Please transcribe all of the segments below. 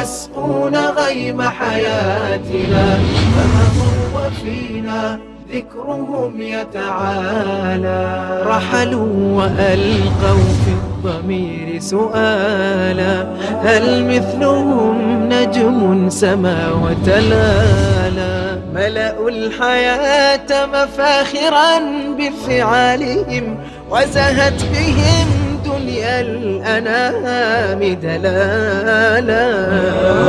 يسقون غيم حياتنا، فهم وفينا ذكرهم يتعالى. رحلوا وألقوا في الضمير سؤالا، هل مثلهم نجم سما وتلالا؟ ملأوا الحياة مفاخرا بفعالهم، وزهت بهم دنيا الأنام دلالا.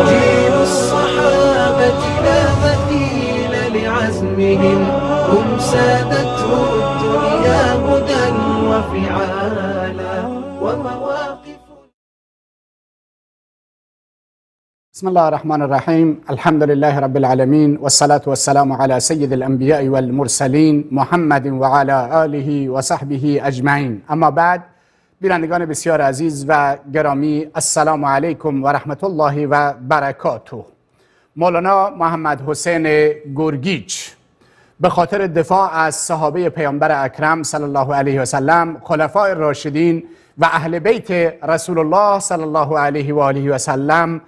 جيل الصحابة لا مثيل لعزمهم، هم سادته الدنيا هدى وفعالا ومواقف. بسم الله الرحمن الرحیم. الحمد لله رب العالمین والصلاة والسلام على سید الانبیاء والمرسلین محمد و علی آله و صحبه اجمعین. اما بعد، بینندگان بسیار عزیز و گرامی، السلام علیکم و رحمت الله و برکاته. مولانا محمد حسین گرگیج به خاطر دفاع از صحابه پیامبر اکرم صلی الله علیه و سلم، خلفای راشدین و اهل بیت رسول الله صلی الله علیه و آله و سلم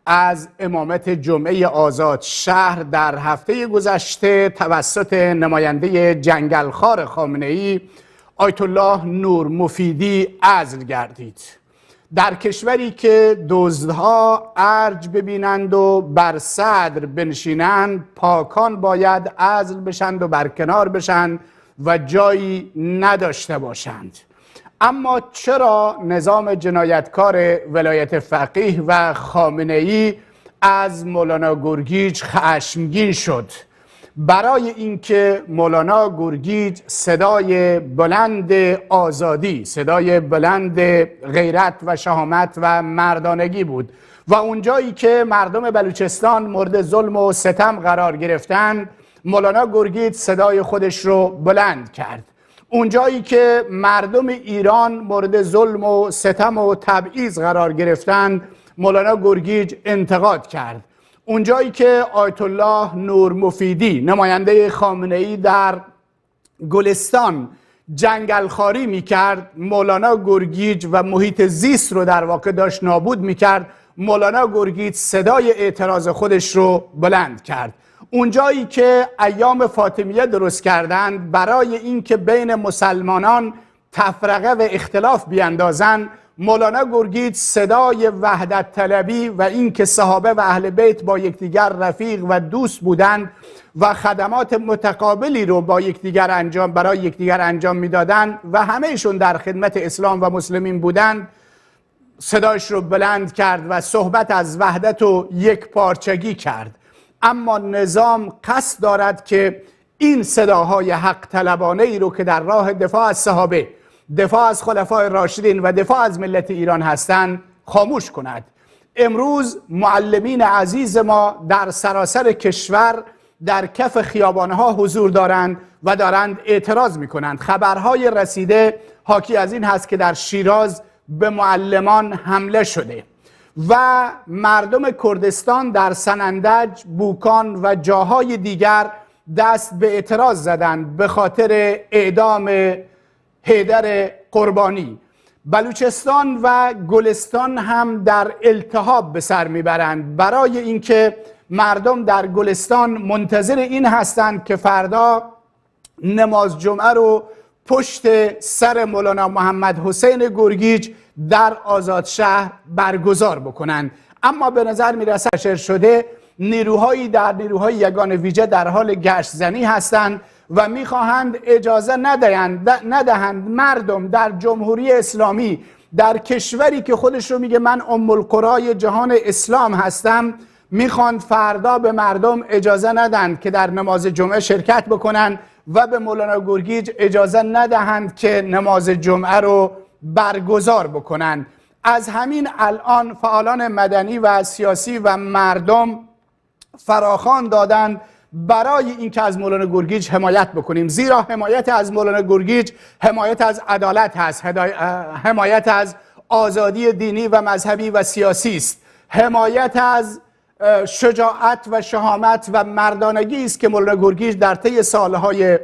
از امامت جمعه آزاد شهر در هفته گذشته توسط نماینده جنگلخوار خامنه‌ای آیت الله نور مفیدی عزل گردید. در کشوری که دزدها ارج ببینند و بر صدر بنشینند، پاکان باید عزل بشند و برکنار بشند و جایی نداشته باشند. اما چرا نظام جنایتکار ولایت فقیه و خامنه‌ای از مولانا گرگیج خشمگین شد؟ برای اینکه مولانا گرگیج صدای بلند آزادی، صدای بلند غیرت و شهامت و مردانگی بود و اونجایی که مردم بلوچستان مورد ظلم و ستم قرار گرفتند، مولانا گرگیج صدای خودش رو بلند کرد. اونجایی که مردم ایران مورد ظلم و ستم و تبعیض قرار گرفتند، مولانا گرگیج انتقاد کرد. اونجایی که آیت الله نور مفیدی نماینده خامنه‌ای در گلستان جنگلخواری میکرد، مولانا گرگیج و محیط زیست رو در واقع داشت نابود میکرد، مولانا گرگیج صدای اعتراض خودش رو بلند کرد. اونجایی که ایام فاطمیه درست کردند برای اینکه بین مسلمانان تفرقه و اختلاف بیندازند، مولانا گرگیج صدای وحدت طلبی و اینکه صحابه و اهل بیت با یکدیگر رفیق و دوست بودند و خدمات متقابلی رو با یکدیگر برای یکدیگر انجام میدادند و همهشون در خدمت اسلام و مسلمین بودند، صدایش رو بلند کرد و صحبت از وحدت و یک پارچگی کرد. اما نظام قصد دارد که این صداهای حق طلبانه ای رو که در راه دفاع از صحابه، دفاع از خلفای راشدین و دفاع از ملت ایران هستند خاموش کند. امروز معلمین عزیز ما در سراسر کشور در کف خیابانها حضور دارند و دارند اعتراض میکنند. خبرهای رسیده حاکی از این هست که در شیراز به معلمان حمله شده و مردم کردستان در سنندج، بوکان و جاهای دیگر دست به اعتراض زدند به خاطر اعدام حیدر قربانی. بلوچستان و گلستان هم در التهاب به سر میبرند برای اینکه مردم در گلستان منتظر این هستند که فردا نماز جمعه رو پشت سر مولانا محمد حسین گرگیج در آزادشهر برگزار بکنند. اما به نظر میرسه نشر شده نیروهایی در نیروهای یگان ویژه در حال گشت زنی هستند و میخواهند اجازه ندهند مردم در جمهوری اسلامی، در کشوری که خودش رو میگه من ام القرای جهان اسلام هستم، میخواند فردا به مردم اجازه ندهند که در نماز جمعه شرکت بکنند و به مولانا گرگیج اجازه ندهند که نماز جمعه رو برگزار بکنند. از همین الان فعالان مدنی و سیاسی و مردم فراخوان دادند برای اینکه از مولانا گرگیج حمایت بکنیم، زیرا حمایت از مولانا گرگیج حمایت از عدالت هست، حمایت از آزادی دینی و مذهبی و سیاسی است، حمایت از شجاعت و شهامت و مردانگی است که مولانا گرگیج در طی سالهای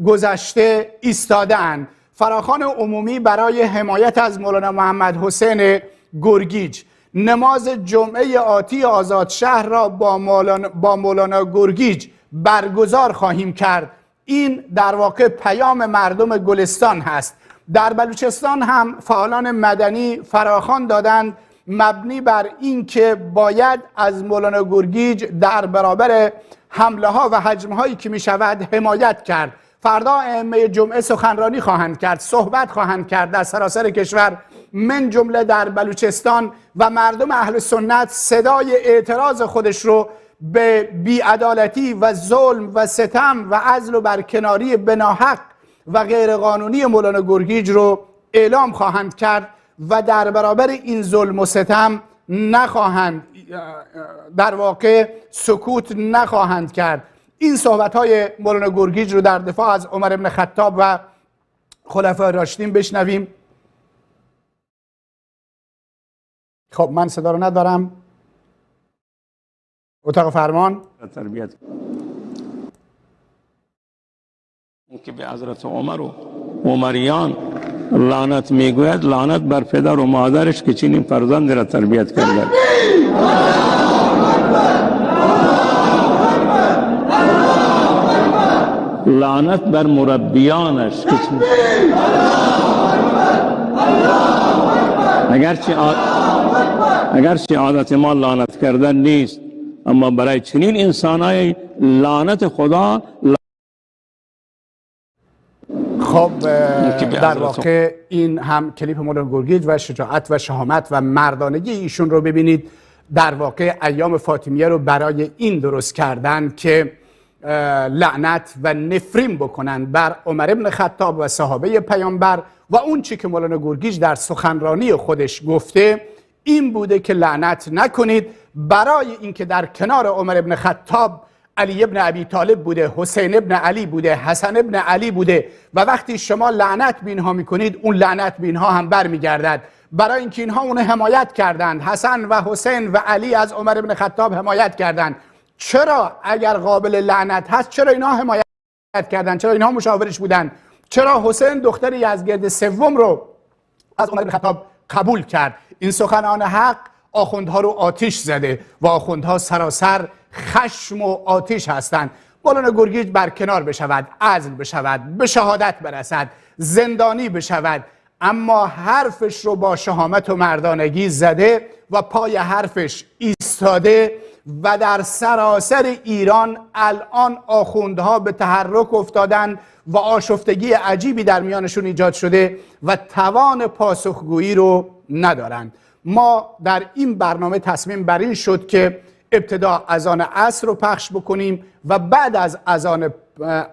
گذشته ایستاده‌اند. فراخوان عمومی برای حمایت از مولانا محمد حسین گرگیج. نماز جمعه آتی آزاد شهر را با مولانا گرگیج برگزار خواهیم کرد. این در واقع پیام مردم گلستان هست. در بلوچستان هم فعالان مدنی فراخوان دادند مبنی بر این که باید از مولانا گرگیج در برابر حمله ها و هجمه هایی که می شود حمایت کرد. فردا ائمه جمعه سخنرانی خواهند کرد، صحبت خواهند کرد در سراسر کشور، من جمله در بلوچستان، و مردم اهل سنت صدای اعتراض خودش رو به بیعدالتی و ظلم و ستم و عزل و برکناری بناحق و غیرقانونی مولانا گرگیج رو اعلام خواهند کرد و در برابر این ظلم و ستم نخواهند، در واقع سکوت نخواهند کرد. این صحبت‌های مولانا گرگیج رو در دفاع از عمر بن خطاب و خلفای راشدین بشنویم. خب من صدا رو ندارم. اتاق فرمان تربیت که به حضرت عمر و عمریان لعنت میگوید، لعنت بر پدر و مادرش که چنین فرزند را تربیت کرده. لعنت بر مربیانش که اگرچه عادت ما لعنت کردن نیست، اما برای چنین انسانای لعنت خدا. خب در واقع این هم کلیپ مولانا گرگیج و شجاعت و شهامت و مردانگی ایشون رو ببینید. در واقع ایام فاطمیه رو برای این درست کردن که لعنت و نفرین بکنن بر عمر بن خطاب و صحابه پیامبر، و اون چی که مولانا گرگیج در سخنرانی خودش گفته این بوده که لعنت نکنید، برای اینکه در کنار عمر بن خطاب علی ابن ابی طالب بوده، حسین ابن علی بوده، حسن ابن علی بوده، و وقتی شما لعنت به اینها میکنید اون لعنت به اینها هم برمیگردد. برای اینکه اینها اون حمایت کردند، حسن و حسین و علی از عمر ابن خطاب حمایت کردند. چرا اگر قابل لعنت هست چرا اینها حمایت کردند؟ چرا اینها مشاورش بودند؟ چرا حسین دختر یزدگرد سوم رو از عمر بن خطاب قبول کرد؟ این سخنان حق آخوندها رو آتش زده و آخوندها سراسر خشم و آتش هستند. مولانا گرگیج برکنار بشود، عزل بشود، به شهادت برسد، زندانی بشود، اما حرفش رو با شهامت و مردانگی زده و پای حرفش ایستاده و در سراسر ایران الان آخوندها به تحرک افتادن و آشفتگی عجیبی در میانشون ایجاد شده و توان پاسخگویی رو ندارند. ما در این برنامه تصمیم بر این شد که ابتدا اذان عصر رو پخش بکنیم و بعد از اذان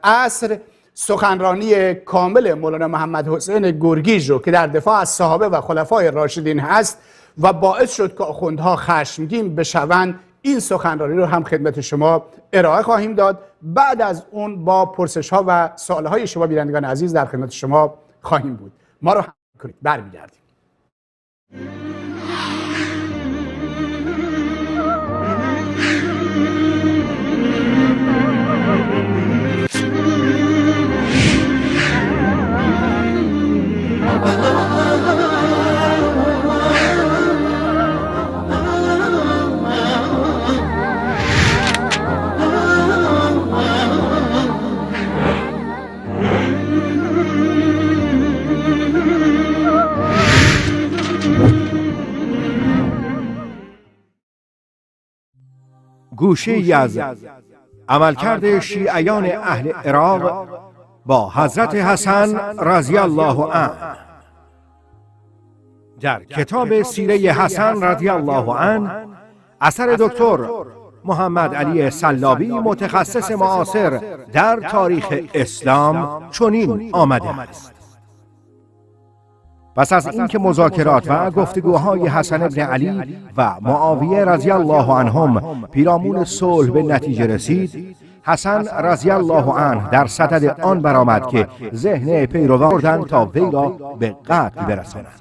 عصر سخنرانی کامل مولانا محمد حسین گرگیج رو که در دفاع از صحابه و خلفای راشدین هست و باعث شد که آخوندها خشمگین بشوند، این سخنرانی رو هم خدمت شما ارائه خواهیم داد. بعد از اون با پرسش ها و سوال های شما بینندگان عزیز در خدمت شما خواهیم بود. ما رو هم کنید. برمیگردیم. گوشه‌ای از عملکرد شیعیان اهل عراق با حضرت حسن رضی الله عنه. در کتاب سیره حسن رضی الله عنه اثر دکتر محمد علی سلابی متخصص معاصر در تاریخ اسلام چنین آمده است: پس از اینکه مذاکرات و گفتگوهای حسن ابن علی و معاویه رضی الله عنهم پیرامون صلح به نتیجه رسید، حسن رضی الله عنه در صدد آن برآمد که ذهن پیروان بردند تا وی را به قتل برسانند.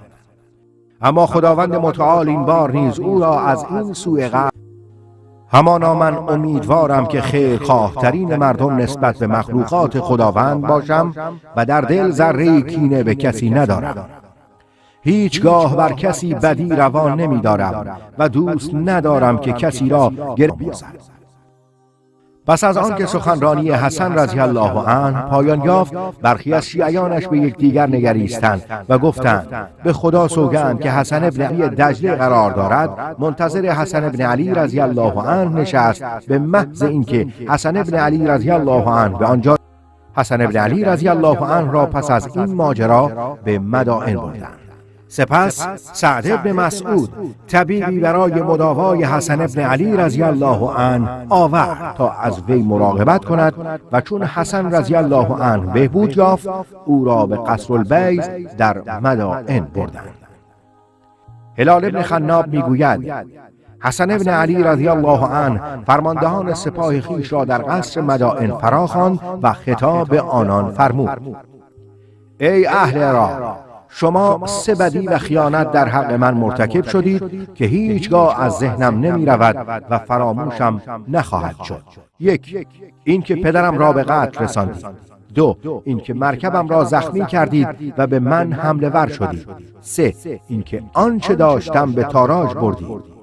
اما خداوند متعال این بار نیز او را از این سوء قصد. همانا من امیدوارم که خیرخواه‌ترین مردم نسبت به مخلوقات خداوند باشم و در دل ذره کینه به کسی ندارم. هیچگاه بر کسی بدی روا نمی دارم و دوست ندارم که کسی را گره بیازد. پس از آن که سخنرانی حسن رضی الله عنه پایان یافت، برخی از شیعیانش به یکدیگر نگریستند و گفتند به خدا سوگند که حسن ابن علی دجله قرار دارد. منتظر حسن ابن علی رضی الله عنه نشست به محض اینکه حسن ابن علی رضی الله عنه به آنجا حسن ابن علی رضی الله عنه را پس از این ماجرا به مدائن بردند. سپس سعد ابن مسعود طبیبی برای مداوای حسن ابن علی رضی الله عنه آورد تا از وی مراقبت کند و چون حسن رضی الله عنه بهبود یافت، او را به قصر البیض در مدائن بردند. هلال ابن خناب میگوید حسن ابن علی رضی الله عنه فرماندهان سپاه خویش را در قصر مدائن فراخواند و خطاب به آنان فرمود: ای اهل عراق، شما 3 بدی و خیانت در حق من مرتکب شدید که هیچگاه از ذهنم نمی رود و فراموشم نخواهد شد. 1. این که پدرم را به قتل رساندید. 2. این که مرکبم را زخمی کردید و به من حمله ور شدید. 3. این که آنچه داشتم به تاراج بردید.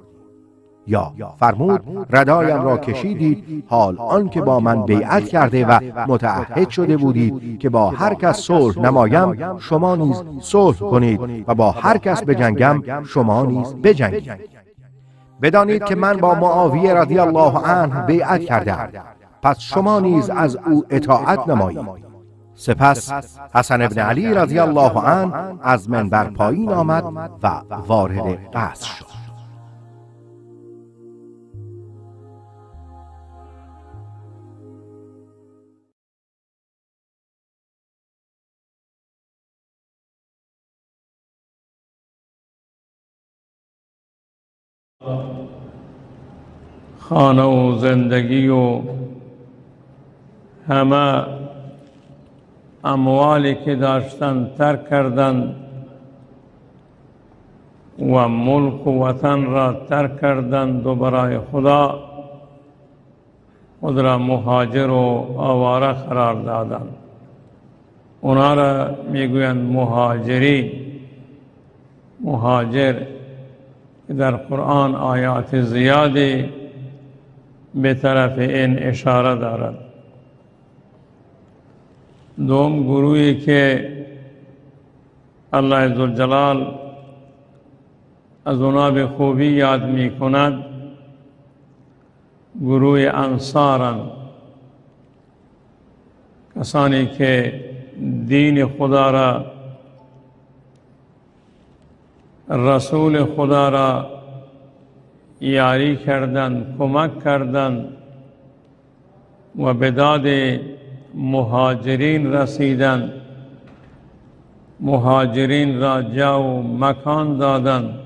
یا فرمود ردایم را کشیدید، حال آنکه با من بیعت کرده و متعهد شده بودید که با هر کس صلح نمایم شما نیز صلح کنید و با هر کس بجنگم شما نیز بجنگید. بدانید که من با معاویه رضی الله عنه بیعت کردم، پس شما نیز از او اطاعت نمایید. سپس حسن ابن علی رضی الله عنه از منبر پایین آمد و وارد قصر شد. خانه و زندگی و همه اموالی که داشتن ترک کردند و ملک و وطن را ترک کردند و برای خدا خود را مهاجر و آواره قرار دادند. اونا را میگویند مهاجرین. مهاجر در قرآن آیات زیادی به طرف این اشاره دارد. دوم گروهی که الله عزوجلال از اونا به خوبی یاد می کند گروه انصارن، کسانی که دین خدا را، رسول خدا را یاری کردند، کمک کردند و به داد مهاجرین رسیدند، مهاجرین را جا و مکان دادند،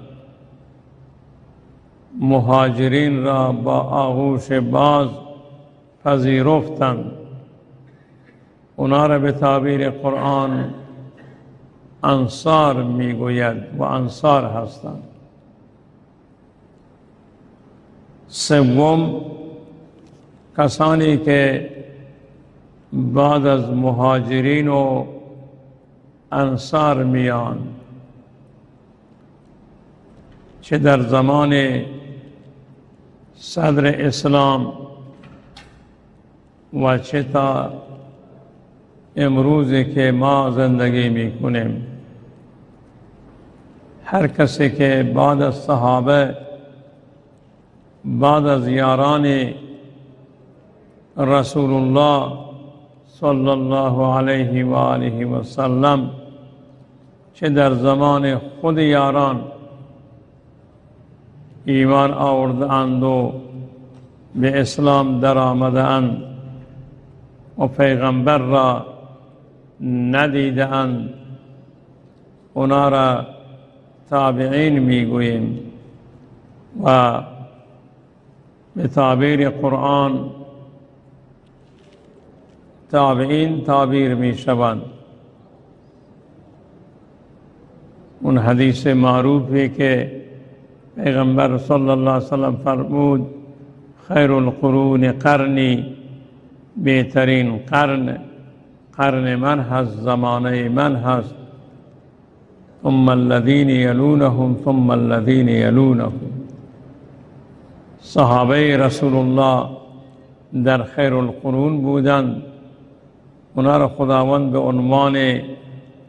مهاجرین را با آغوش باز پذیرفتند. اونا را به تعبیر قرآن انصار میگوید و انصار هستند. سوم کسانی که بعد از مهاجرین و انصار میان، چه در زمان صدر اسلام و چه تا امروزی که ما زندگی میکنیم، هر کسی که بعد از صحابه، بعد از یاران رسول الله صلی الله علیه و آله و سلم، چه در زمان خود یاران ایمان آورده‌اند و به اسلام در آمده‌اند و پیغمبر را ندیده‌اند، اونا را تابعین میگوییم و به تعبیر قرآن تابعین تعبیر میشوند. اون حدیث معروفی که پیغمبر صلی الله علیه وسلم فرمود خیر القرون قرنی، بهترین قرن من هست، زمانه من هست. ثم الذين يلونهم ثم الذين يلونهم. صحابه رسول الله در خیر القرون بودند. اونا را خداوند به عنوان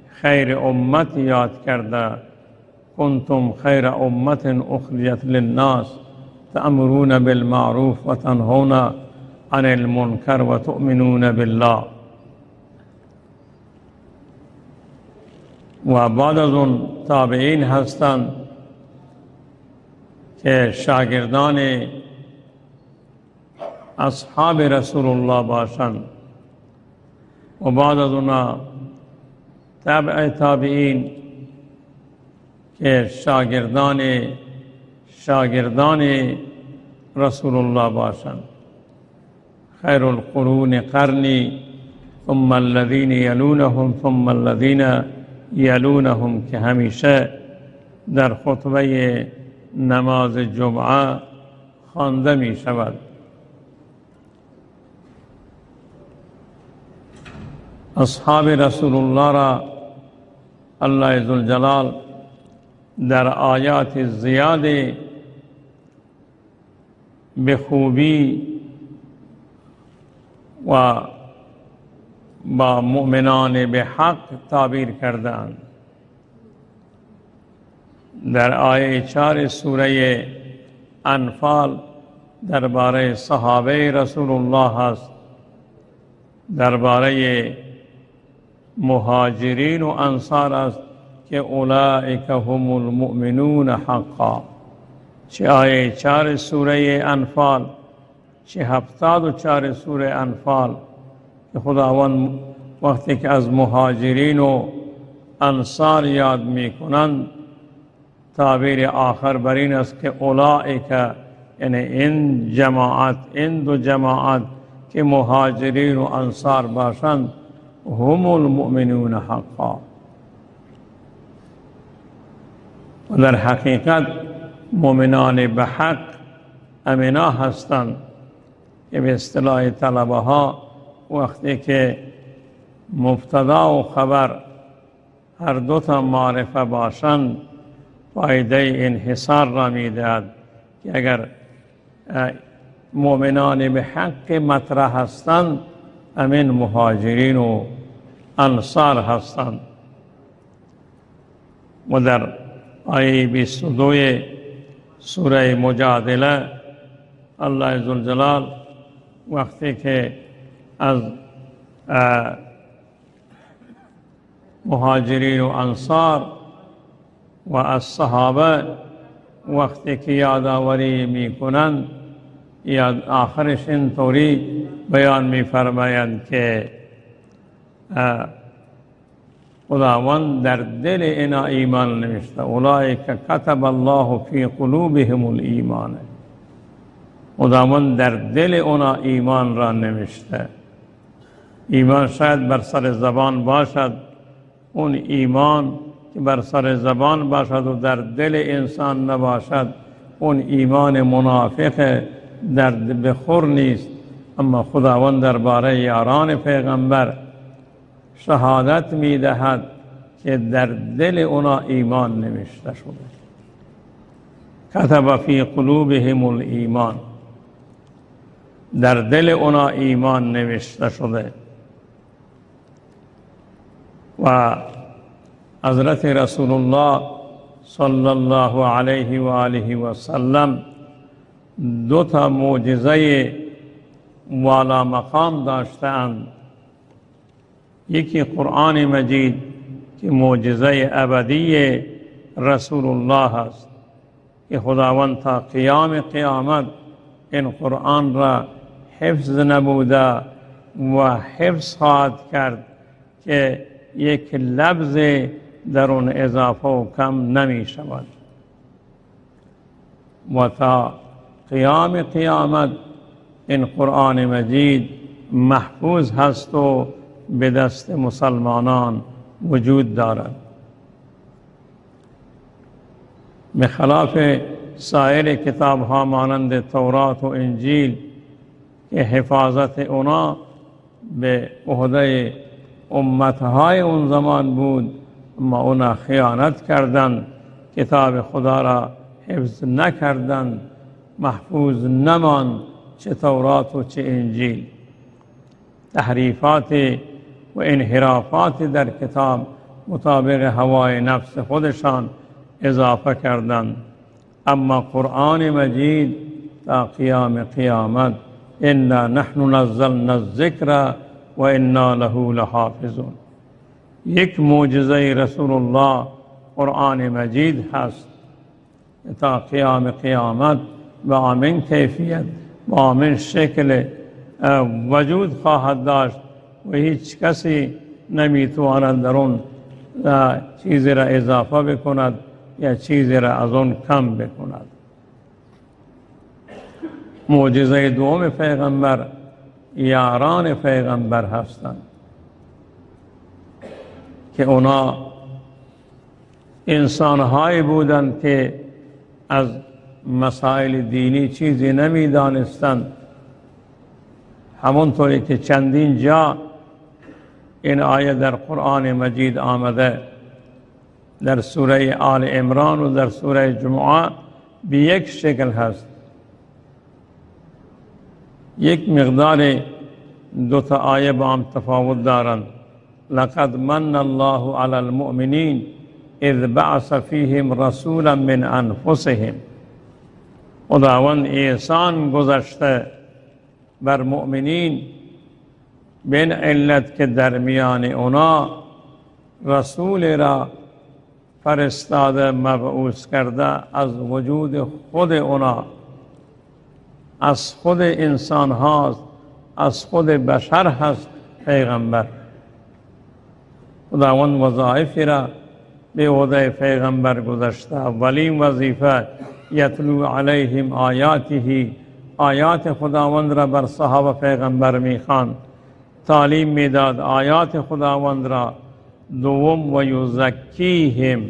خیر امت یاد کرده. کنتم خیر امت اخرجت للناس تأمرون بالمعروف و تنهون عن المنکر و تؤمنون بالله. و بعد از اون تابعین هستند که شاگردان اصحاب رسول الله باشند و بعد از اونا تبع تابعین که شاگردان رسول الله باشند. خیر القرون قرنی ثم الذین یلونهم ثم الذین یلونهم که همیشه در خطبه نماز جمعه خوانده می شود. اصحاب رسول الله را الله ذوالجلال در آیات زیاد به خوبی و با مؤمنان به حق تعبیر کردند. در آیه 4 سوره انفال درباره صحابه رسول الله هست، درباره مهاجرین و انصار است که اولئک هم المؤمنون حقا. چه آیه 4 سوره انفال، چه 74 سوره انفال که خداوند وقتی که از مهاجرین و انصار یاد می کنند تعبیر آخر بر این است که اولئک، یعنی این دو جماعت که مهاجرین و انصار باشند، هم المؤمنون حقا. و در حقیقت مؤمنان به حق امنا هستند که به اصطلاح طلبه ها وقتی که مبتدا و خبر هر دو تا معرفه باشند فایده انحصار را می دهد که اگر مؤمنان به حق مطرح هستند امین مهاجرین و انصار هستند. و در آیه 22 سوره مجادله الله ذوالجلال وقتی که از مهاجرین و انصار و از صحابه وقتی که یادآوری می کنند آخرش اینطوری بیان می فرمایند که خداوند در دل اینا ایمان نوشته. اولئک کتب الله فی قلوبهم الایمان. خداوند در دل اونا ایمان را نوشته. ایمان شاید بر سر زبان باشد، اون ایمان که بر سر زبان باشد و در دل انسان نباشد اون ایمان منافق درد بخور نیست. اما خداوند درباره یاران پیغمبر شهادت می دهد که در دل اونا ایمان نوشته شده. کتب فی قلوبهم الایمان، در دل اونا ایمان نوشته شده. و حضرت رسول الله صلی الله علیه و آله و سلم دو تا معجزه والا مقام داشتند. یکی قرآن مجید که معجزه ابدی رسول الله است که خداوند تا قیام قیامت این قرآن را حفظ نموده و حفظ خواهد کرد که یک لفظ در اون اضافه و کم نمی شود و تا قیام قیامت این قرآن مجید محفوظ هست و به دست مسلمانان وجود دارد. بخلاف سایر کتاب ها مانند تورات و انجیل که حفاظت اونا به عهده امتهای اون زمان بود اما اونا خیانت کردند، کتاب خدا را حفظ نکردند، محفوظ نماند، چه تورات و چه انجیل. تحریفات و انحرافات در کتاب مطابق هوای نفس خودشان اضافه کردند. اما قرآن مجید تا قیام قیامت انا نحن نزلنا الذکر و انا له لحافظون. یک معجزه رسول الله قرآن مجید هست تا قیام قیامت با همین کیفیت با همین شکل وجود خواهد داشت و هیچ کسی نمیتواند در اون چیزی را اضافه بکند یا چیزی را از اون کم بکند. معجزه دوم پیغمبر یاران پیغمبر هستند که اونا انسانهایی بودند که از مسائل دینی چیزی نمیدانستند. همونطوری که چندین جا این آیه در قرآن مجید آمده، در سوره آل عمران و در سوره جمعه به یک شکل هست. یک مقدار دو تا آیه با هم تفاوت دارند. لقد من الله علی المؤمنین اذ بعث فیهم رسولا من انفسهم. خداوند احسان گذشته بر مؤمنین به این علت که در میان اونا رسول را فرستاده مبعوث کرده از وجود خود اونا، از خود انسان هاست، از خود بشر هست پیغمبر. خداوند وظایفی را به عهده پیغمبر گذاشته. اولین وظیفه یتلو علیهم آیاته، آیات خداوند را بر صحابه پیغمبر میخواند، تعلیم میداد آیات خداوند را. دوم و یزکیهم،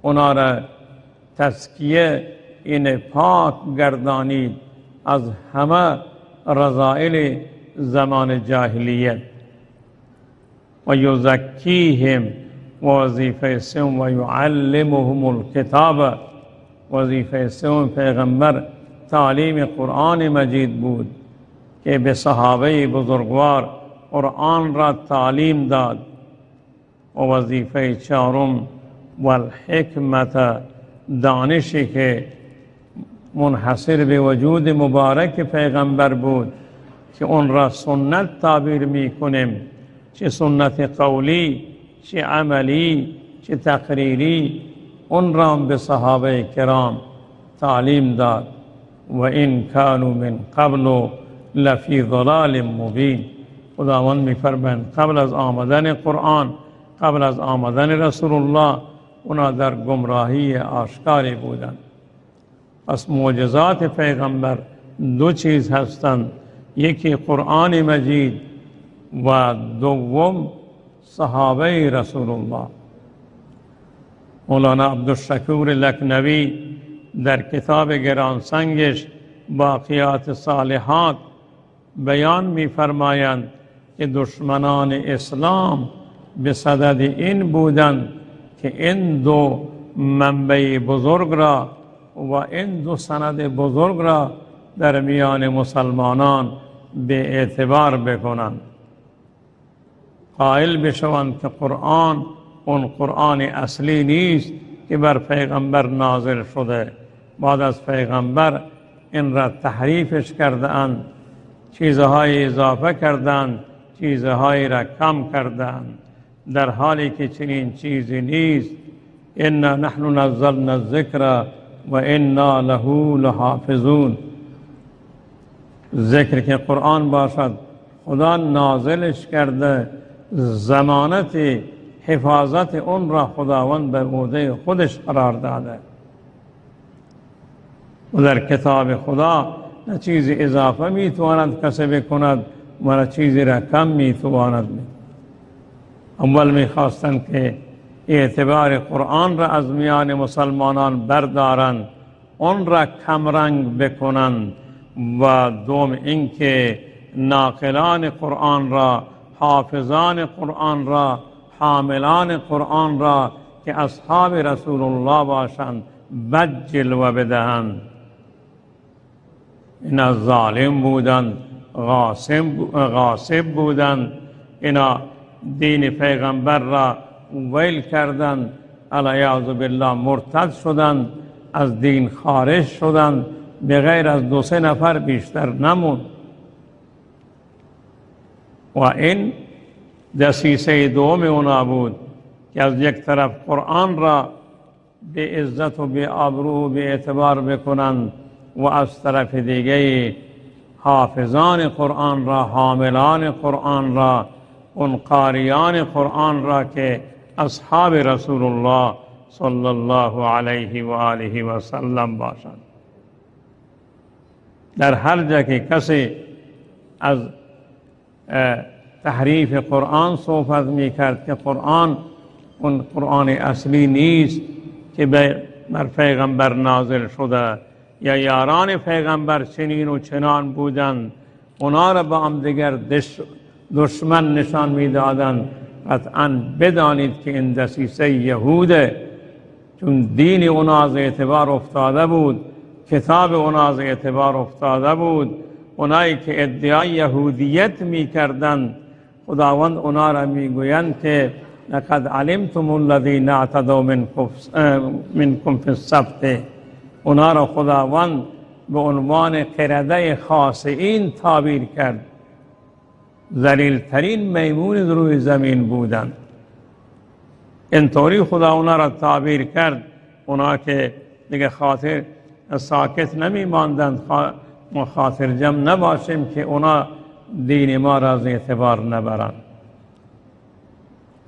اونا را تزکیه این پاک گردانید از همه رذائل زمان جاهلیت. و یزکیهم وظیفه سوم و یعلمهم الکتاب، وظیفه سوم پیغمبر تعلیم قرآن مجید بود که به صحابه بزرگوار قرآن را تعلیم داد. و وظیفه چهارم والحکمت، دانشی که منحصر به وجود مبارک پیغمبر بود که اون را سنت تعبیر می کنیم، چه سنت قولی، چه عملی، چه تقریری، اون را به صحابه کرام تعلیم داد. و این کانوا من قبل لفی ضلال مبین. خداوند می‌فرماید قبل از آمدن قرآن، قبل از آمدن رسول الله، اونا در گمراهی آشکاری بودند. پس معجزات پیغمبر دو چیز هستند، یکی قرآن مجید و دوم صحابه رسول الله. مولانا عبدالشکور لکنوی در کتاب گرانسنگش باقیات صالحات بیان می‌فرمایند که دشمنان اسلام به صدد این بودند که این دو منبع بزرگ را و این دو سند بزرگ را در میان مسلمانان به اعتبار بکنند، قائل بشوند که قرآن اون قرآن اصلی نیست که بر پیغمبر نازل شده، بعد از پیغمبر این را تحریفش کردند، چیزهای اضافه کردند، چیزهای را کم کردند، در حالی که چنین چیزی نیست. انا نحن نزلنا الذکر و انا له لحافظون. ذکر که قرآن باشد خدا نازلش کرده، ضمانت حفاظت اون را خداوند به عهده خودش قرار داده. و در کتاب خدا نه چیزی اضافه میتواند کسی بکند و نه چیزی را کم میتواند. اول میخواستند که اعتبار قرآن را از میان مسلمانان بردارند، اون را کمرنگ بکنند، و دوم اینکه ناقلان قرآن را، حافظان قرآن را، حاملان قرآن را که اصحاب رسول الله باشند بجل و بدهند. اینا ظالم بودند، غاصب بودند، اینا دین پیغمبر را ویل کردند، علیاذ بالله مرتد شدند، از دین خارج شدند، به غیر از 2-3 نفر بیشتر نموند. و این دسیسه دوم اونا بود که از یک طرف قرآن را به عزت و به آبرو و به اعتبار بکنند و از طرف دیگه حافظان قرآن را، حاملان قرآن را، اون قاریان قرآن را که اصحاب رسول الله صلی الله علیه و آله و سلم باشند. در هر جا که کسی از تحریف قرآن صحبت می کرد که قرآن اون قرآن اصلی نیست که بر پیغمبر نازل شده یا یاران پیغمبر چنین و چنان بودند، اونا را با هم دیگر دشمن نشان می دادند، قطعا بدانید که این دسیسه یهوده، چون دین اونا از اعتبار افتاده بود، کتاب اونا از اعتبار افتاده بود. اونایی که ادعای یهودیت می کردند، خداوند اونا را می گویند که لقد علمتم الذین اعتدوا منکم فی السبت. اونا را خداوند به عنوان قرده خاصین تعبیر کرد، ذلیل‌ترین میمون روی زمین بودند. اینطوری خدا اونا را تعبیر کرد، اونا که دیگه خاطر ساکت نمی ماندند، ما خاطر جمع نباشیم که اونا دین ما را از اعتبار نبرند.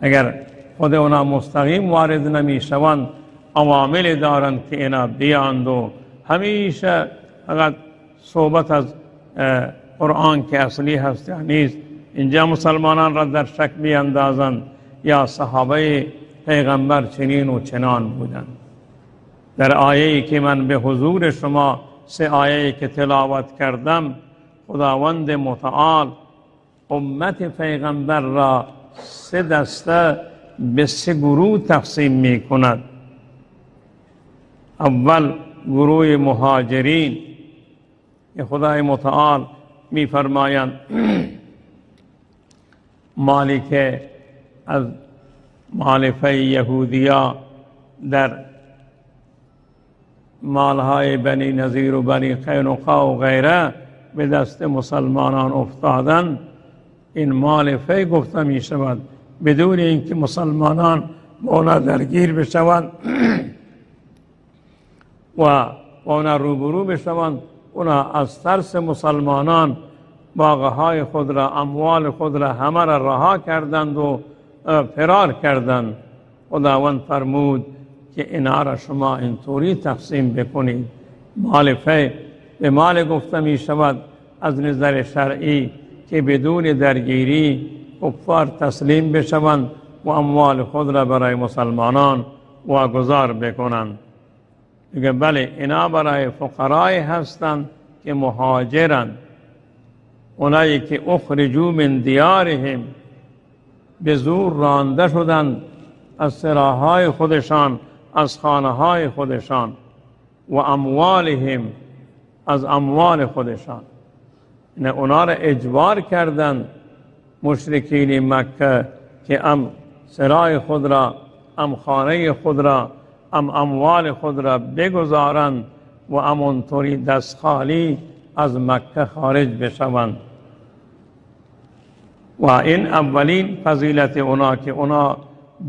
اگر خود اونا مستقیم وارد نمی شوند، عوامل دارند که اینا بیاند و همیشه فقط صحبت از قرآن که اصلی هست یا نیست، اینجا مسلمانان را در شک می اندازند یا صحابه پیغمبر چنین و چنان بودند. در آیه‌ای که من به حضور شما 3 آیه‌ای که تلاوت کردم، خداوند متعال امت پیغمبر را 3 دسته به 3 گروه تقسیم می کند. اول گروه مهاجرین که خدای متعال می فرمایند مالی که از مالفه یهودیا در مالهای بنی نذیر و بنی قینقاع و غیره به دست مسلمانان افتادن، این مالفه گفته می شود بدون اینکه مسلمانان با اونا درگیر بشوند و با اونا روبرو بشوند. اونا از ترس مسلمانان باغهای خود را، اموال خود را همه را رها کردند و فرار کردند. خداوند فرمود که اینا را شما اینطوری تقسیم بکنید. مالفه به مال گفته می شود از نظر شرعی که بدون درگیری کفار تسلیم بشوند و اموال خود را برای مسلمانان واگذار بکنند. میگه بله، اینا برای فقرای هستند که مهاجرند، اونایی که اخرجوا من دیارهم، به زور رانده شدند از سراهای خودشان، از خانه‌های خودشان، و اموالهم، از اموال خودشان. نه اونا را اجبار کردند مشرکین مکه که ام سرای خود را، ام خانه خود را، ام اموال خود را بگذارند و امونطوری دست خالی از مکه خارج بشوند. و این اولین فضیلت اونا که اونا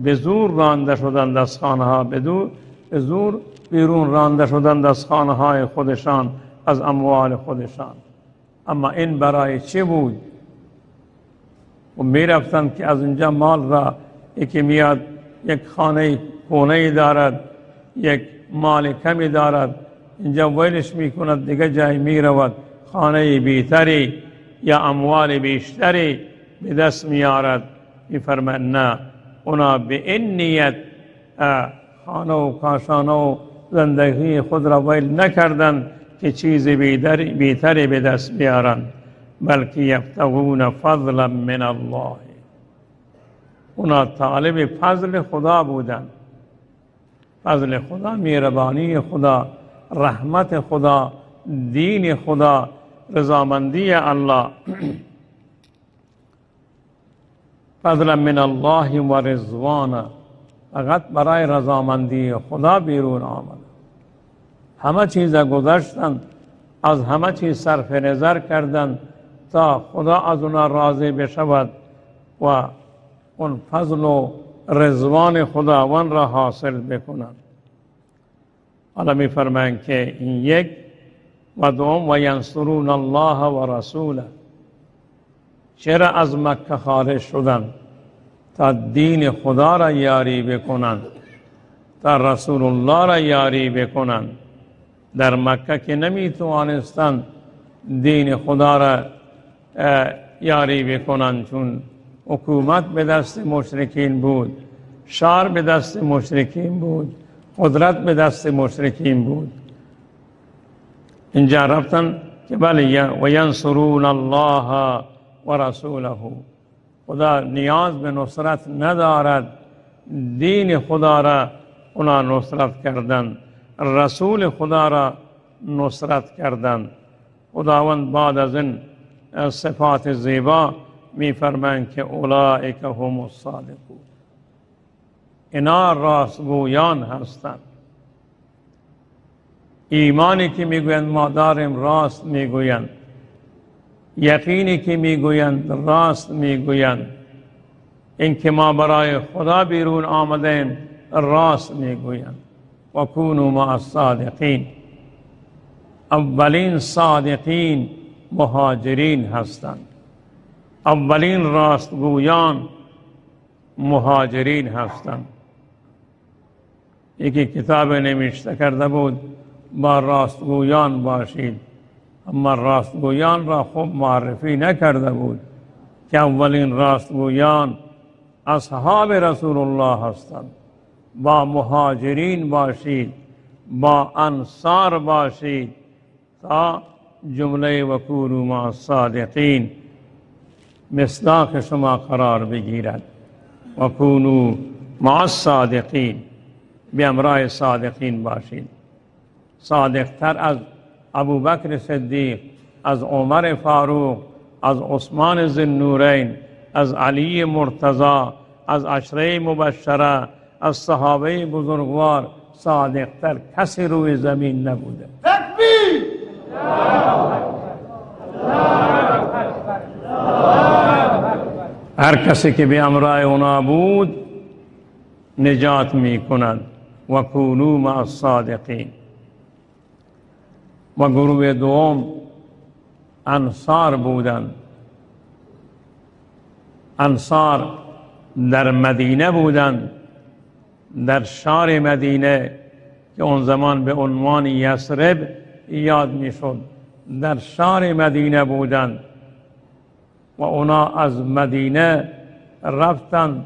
به زور رانده شدند از خانه ها، به زور بیرون رانده شدند از خانه های خودشان، از اموال خودشان. اما این برای چه بود؟ و می رفتند که از اینجا مال را، یکی میاد یک خانه کونه دارد، یک مال کمی دارد، اینجا ویلش می کند، دیگه جای می رود خانه بیتری یا اموال بیشتری به دست می آرد. می فرماید نه، اونا به این نیت خانه و کاشانه و زندگی خود را ویل نکردند که چیز بیتری به دست بیارند، بلکه یبتغون فضلا من الله. اونا طالب فضل خدا بودن، فضل خدا، مهربانی خدا، رحمت خدا، دین خدا، رضامندی الله. فضلا من الله و رضوانا، فقط برای رضامندی خدا بیرون آمد. همه چیز گذاشتن، از همه چیز صرف نظر کردند تا خدا از اونا راضی بشود و اون فضل و رضوان خداوند را حاصل بکنند. حالا می فرمایند که این یک، و دوم و ینصرون الله و رسوله. چرا از مکه خارج شدند؟ تا دین خدا را یاری بکنند، تا رسول الله را یاری بکنند. در مکه که نمی توانستند دین خدا را یاری بکنند، چون حکومت به دست مشرکین بود، شهر به دست مشرکین بود، قدرت به دست مشرکین بود. اینجا رفتن که بله و ینصرون الله و رسوله. خدا نیاز به نصرت ندارد، دین خدا را اونا نصرت کردند، رسول خدا را نصرت کردند. خداوند بعد از این صفات زیبا می فرمایند که اولئک هم الصادقون، اینا راستگویان هستند. ایمانی که میگویند ما داریم راست میگویند، یقینی که میگویند راست میگویند، این که ما برای خدا بیرون آمدیم راست میگویند. و کونوا مع الصادقین، اولین صادقین مهاجرین هستند، اولین راستگویان مهاجرین هستند. یکی کتاب نوشته کرده بود با راستگویان باشید، اما راستگویان را خوب معرفی نکرده بود که اولین راستگویان اصحاب رسول الله هستند. با مهاجرین باشید، با انصار باشید تا جمله و کونوا مع الصادقین مصداق شما قرار بگیرد. و کونوا مع الصادقین، به همراه صادقین باشید. صادقتر از ابوبکر صدیق، از عمر فاروق، از عثمان ذوالنورین، از علی مرتضی، از عشره مبشره، از صحابه بزرگوار صادقتر کسی روی زمین نبوده. تکبیر! هر کسی که به همراه اونا بود نجات می کند. و کونوا مع الصادقین. و گروه دوم انصار بودند. انصار در مدینه بودند، در شهر مدینه که اون زمان به عنوان یثرب یاد میشد، در شهر مدینه بودند و اونا از مدینه رفتند.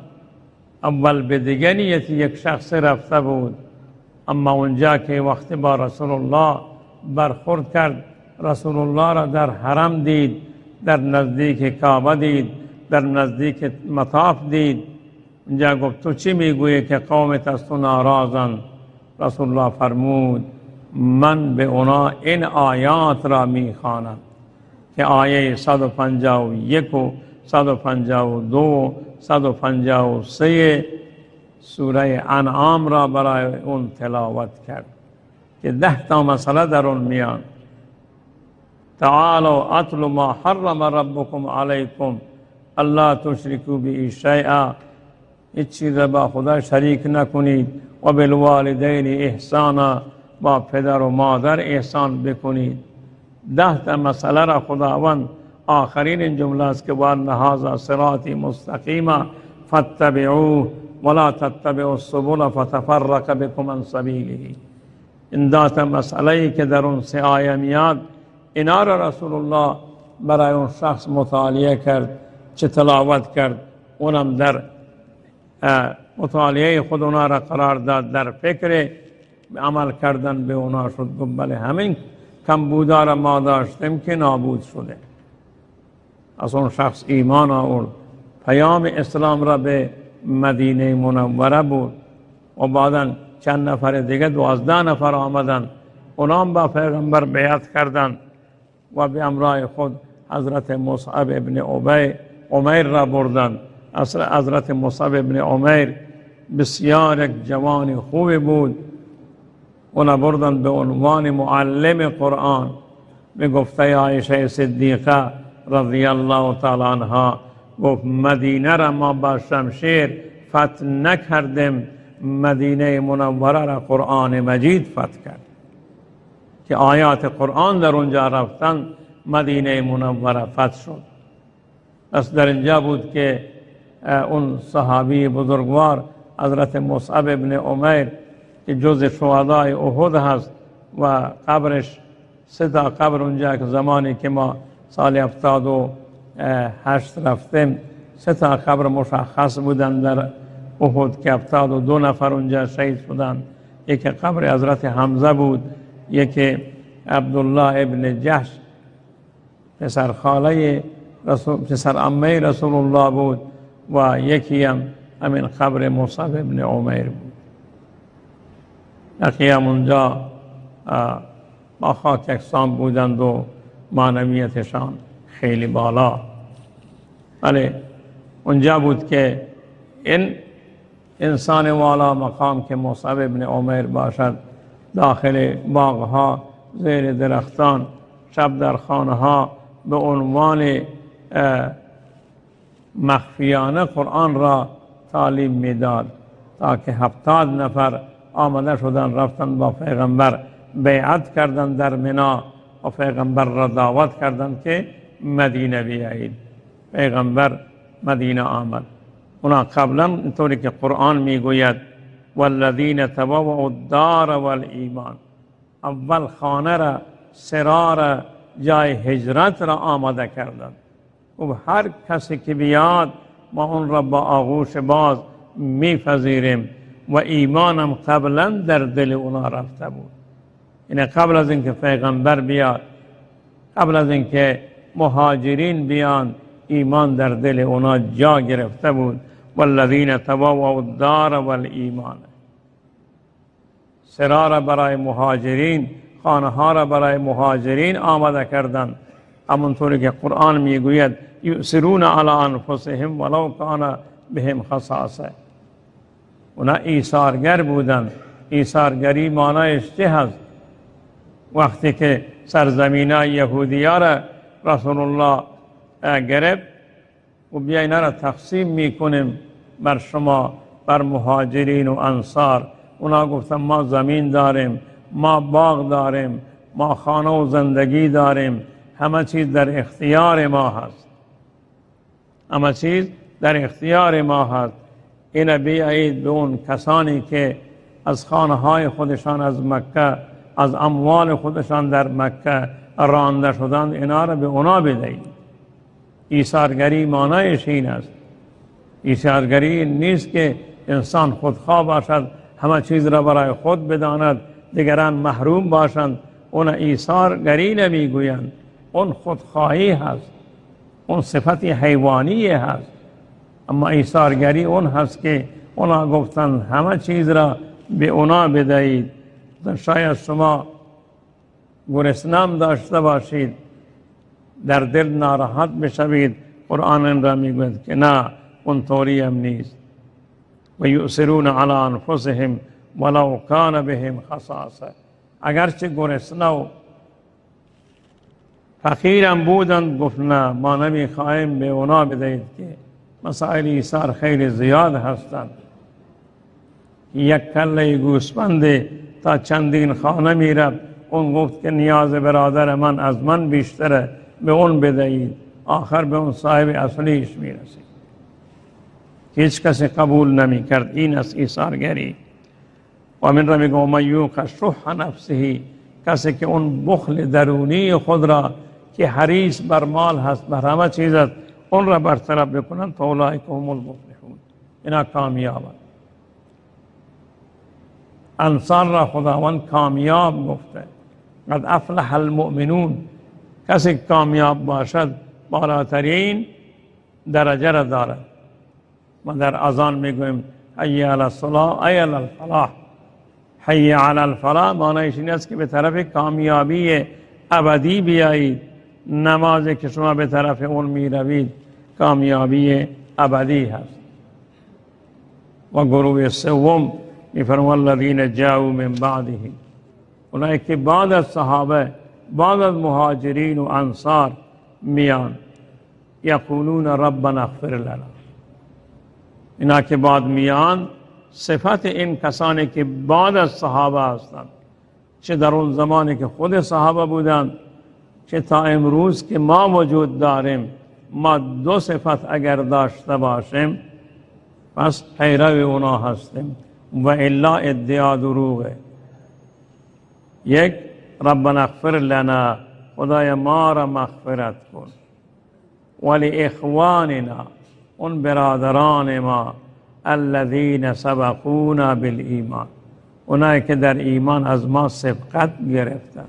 اول به دیگه نیت یک شخص رفته بود، اما اونجا که وقت با رسول الله برخورد کرد، رسول الله را در حرم دید، در نزدیک کعبه دید، در نزدیک مطاف دید. اونجا گفت تو چی میگویی که قومت از تو ناراضند؟ رسول الله فرمود من به اونا این آیات را میخوانم که آیه 151 و 152 و 153 سوره انعام را برای اون تلاوت کرد که 10 تا مسئله در اون میان. تعالوا اتل ما حرم ربکم علیکم الا تشرکوا به شیئا، هیچ چیز با خدا شریک نکنید. و بالوالدین احسانا، با پدر و مادر احسان بکنید. 10 تا مسئله را خداوند آخرین این جمله است که وان هذا صراطی مستقیما فاتبعوه ولا تتبعوا السبل فتفرق بكم عن سبیله. این 10 تا مسئله که در اون 3 آیه میاد، اینا را رسول الله برای اون شخص مطالعه کرد، چه تلاوت کرد، اونم در مطالعه خود اونا را قرار داد، در فکر عمل کردن به اونا شد. بله همین کمبودا را ما داشتیم که نابود شده. از اون شخص ایمان آورد، پیام اسلام را به مدینه منوره بود و بعدا چند نفر دیگه 12 نفر آمدن، اونام با پیغمبر بیعت کردند و به همراه خود حضرت مصعب ابن عمیر را بردند. حضرت مصعب ابن عمیر بسیار یک جوان خوبی بود، اونا بردند به عنوان معلم قرآن. به گفته عایشه صدیقه رضی الله تعالی عنها گفت مدینه را ما با شمشیر فتح نکردیم، مدینه منوره را قرآن مجید فتح کرد که آیات قرآن در اونجا رفتن، مدینه منوره فتح شد. پس در اینجا بود که اون صحابی بزرگوار حضرت مصعب ابن عمیر که جز شهدای احد هست و قبرش 3 تا قبر اونجا که زمانی که ما سال 78 رفتیم 3 تا قبر مشخص بودن در احد که 72 نفر اونجا شهید شدند. یکی قبر حضرت حمزه بود، یکی عبدالله ابن جحش پسر خاله پسر عمه رسول الله بود و یکی هم همین قبر مصعب ابن عمیر بود. یکی هم اونجا با خاک یکسان بودند و معنویتشان خیلی بالا. ولی اونجا بود که این انسان والا مقام که مصعب ابن عمیر باشد، داخل باغها، زیر درختان، شب در خانه ها به عنوان مخفیانه قرآن را تعلیم میداد تا که 70 نفر آمده شدن رفتن با پیغمبر بیعت کردن در منا و پیغمبر را دعوت کردن که مدینه بیایید. پیغمبر مدینه آمد. اونا قبلا اینطوری که قرآن میگوید والذین تبوأوا الدار والایمان، اول خانه را، سرا را، جای هجرت را آماده کردند. و هر کسی که بیاد ما اون را با آغوش باز میپذیریم و ایمانم قبلا در دل اونا رفته بود. یعنی قبل از اینکه پیغمبر بیاد، قبل از اینکه مهاجرین بیان، ایمان در دل اونا جا گرفته بود. والذین تبوأوا الدار والایمان، سرا را برای مهاجرین، خانه ها را برای مهاجرین آماده کردند. همونطوری که قرآن میگوید یؤثرون علی انفسهم ولو کان بهم خصاصه، اونا ایثارگر بودند. ایثارگری معنایش چه هست؟ وقتی که سرزمینای یهودیا را رسول الله گرفت و بیا اینا را تقسیم میکنیم بر شما، بر مهاجرین و انصار، اونا گفتن ما زمین داریم، ما باغ داریم، ما خانه و زندگی داریم، همه چیز در اختیار ما هست، همه چیز در اختیار ما هست. این بیایید به اون کسانی که از خانه های خودشان از مکه، از اموال خودشان در مکه رانده شدند، اینا را به اونا بدهید. ایثارگری معنایش این است. ایثارگری نیست که انسان خودخواه باشد، همه چیز را برای خود بداند، دیگران محروم باشند. اون ایثارگری نمیگویند، اون خودخواهی هست، اون صفت حیوانی هست. اما ایثارگری اون هست که اونا گفتن همه چیز را به اونا بدهید. شاید شما گرسنه داشته باشید، در دل ناراحت بشوید، قرآن این را میگوید که نه، اون طوری هم نیست. و یؤثرون علی انفسهم ولو کان بهم خصاصه، اگرچه گرسنه و فقیرم بودند، گفت نه، ما نمیخواهیم به اونا بدهید که مسائل ایثار خیلی زیاد هستند. یک کله گوسفند تا چندین خانه میرفت، اون گفت که نیاز برادر من از من بیشتره، به اون بدهید. آخر به اون صاحب اصلیش میرسید. هیچ کسی قبول نمی کرد. این است ایثارگری. و من را میگه من یوق شح نفسه، کسی که اون بخل درونی خود را که حریص بر مال هست، بر همه چیز است، اون را برطرف بکنن، فاولئک هم المفلحون، اینا کامیابند. انصار را خداوند کامیاب گفته، قد افلح المؤمنون. کسی کامیاب باشد بالاترین درجه را دارد. ما در اذان میگویم حی علی الصلاة ای علی الفلاح. حی علی الفلاح معنیش این است که به طرف کامیابی ابدی بیایید. نمازی که شما به طرف اون می روید کامیابی ابدی هست. و گروه سوم میفرماید الذین جاءوا من بعده، اونایی که بعد از صحابه، بعد از مهاجرین و انصار میان، یقولون ربنا اغفر لنا، اینا که بعد میان صفت این کسانی که بعد از صحابه هستند، چه در اون زمانی که خود صحابه بودند چه تا امروز که ما وجود داریم، ما دو صفت اگر داشته باشیم پس پیرو اونا هستیم و الا ادعا دروغه. یک، ربنا اغفر لنا، خدای ما را مغفرت کن، ولی اخواننا، اون برادران ما، الذین سبقونا بالایمان، اونایی که در ایمان از ما سبقت گرفتن.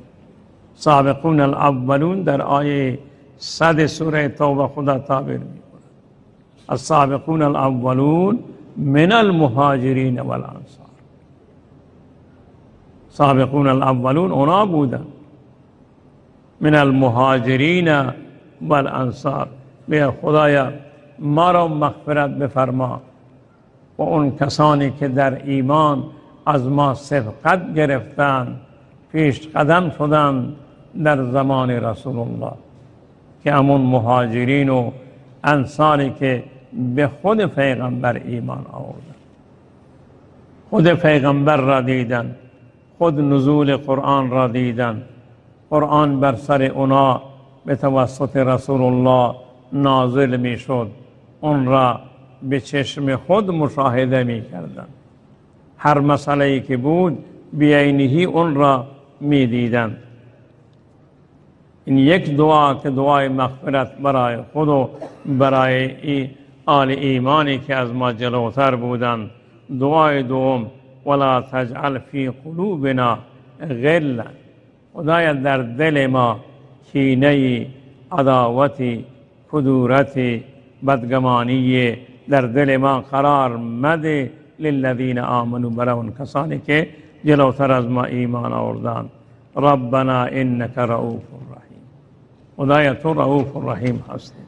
سابقون الاولون در آیه 100 سوره توبه خدا تعبیر میکنه، السابقون الاولون من المهاجرین والانصار. سابقون الاولون اونا بودن، من المهاجرین والانصار. به خدایا ما را مغفرت بفرما و اون کسانی که در ایمان از ما سبقت گرفتن، پیش قدم شدن در زمان رسول الله، که همون مهاجرین و انصاری که به خود پیغمبر ایمان آوردن، خود پیغمبر را دیدن، خود نزول قرآن را دیدن، قرآن بر سر اونا به توسط رسول الله نازل می شد، اون را به چشم خود مشاهده می کردن، هر مسئله‌ای که بود بیعینهی اون را می دیدن. این یک دعا که دعای مغفرت برای خود و برای آل ایمانی که از ما جلوتر بودند. دعای دوم، ولا تجعل فی قلوبنا غلا، خدایا در دل ما کینه، عداوتی، کدورتی، بدگمانی در دل ما قرار مده، للذین آمنوا، برای اون کسانی که جلوتر از ما ایمان آوردند. ربنا انک رؤوف رحیم، خدایا تو رؤوف رحیم هستی.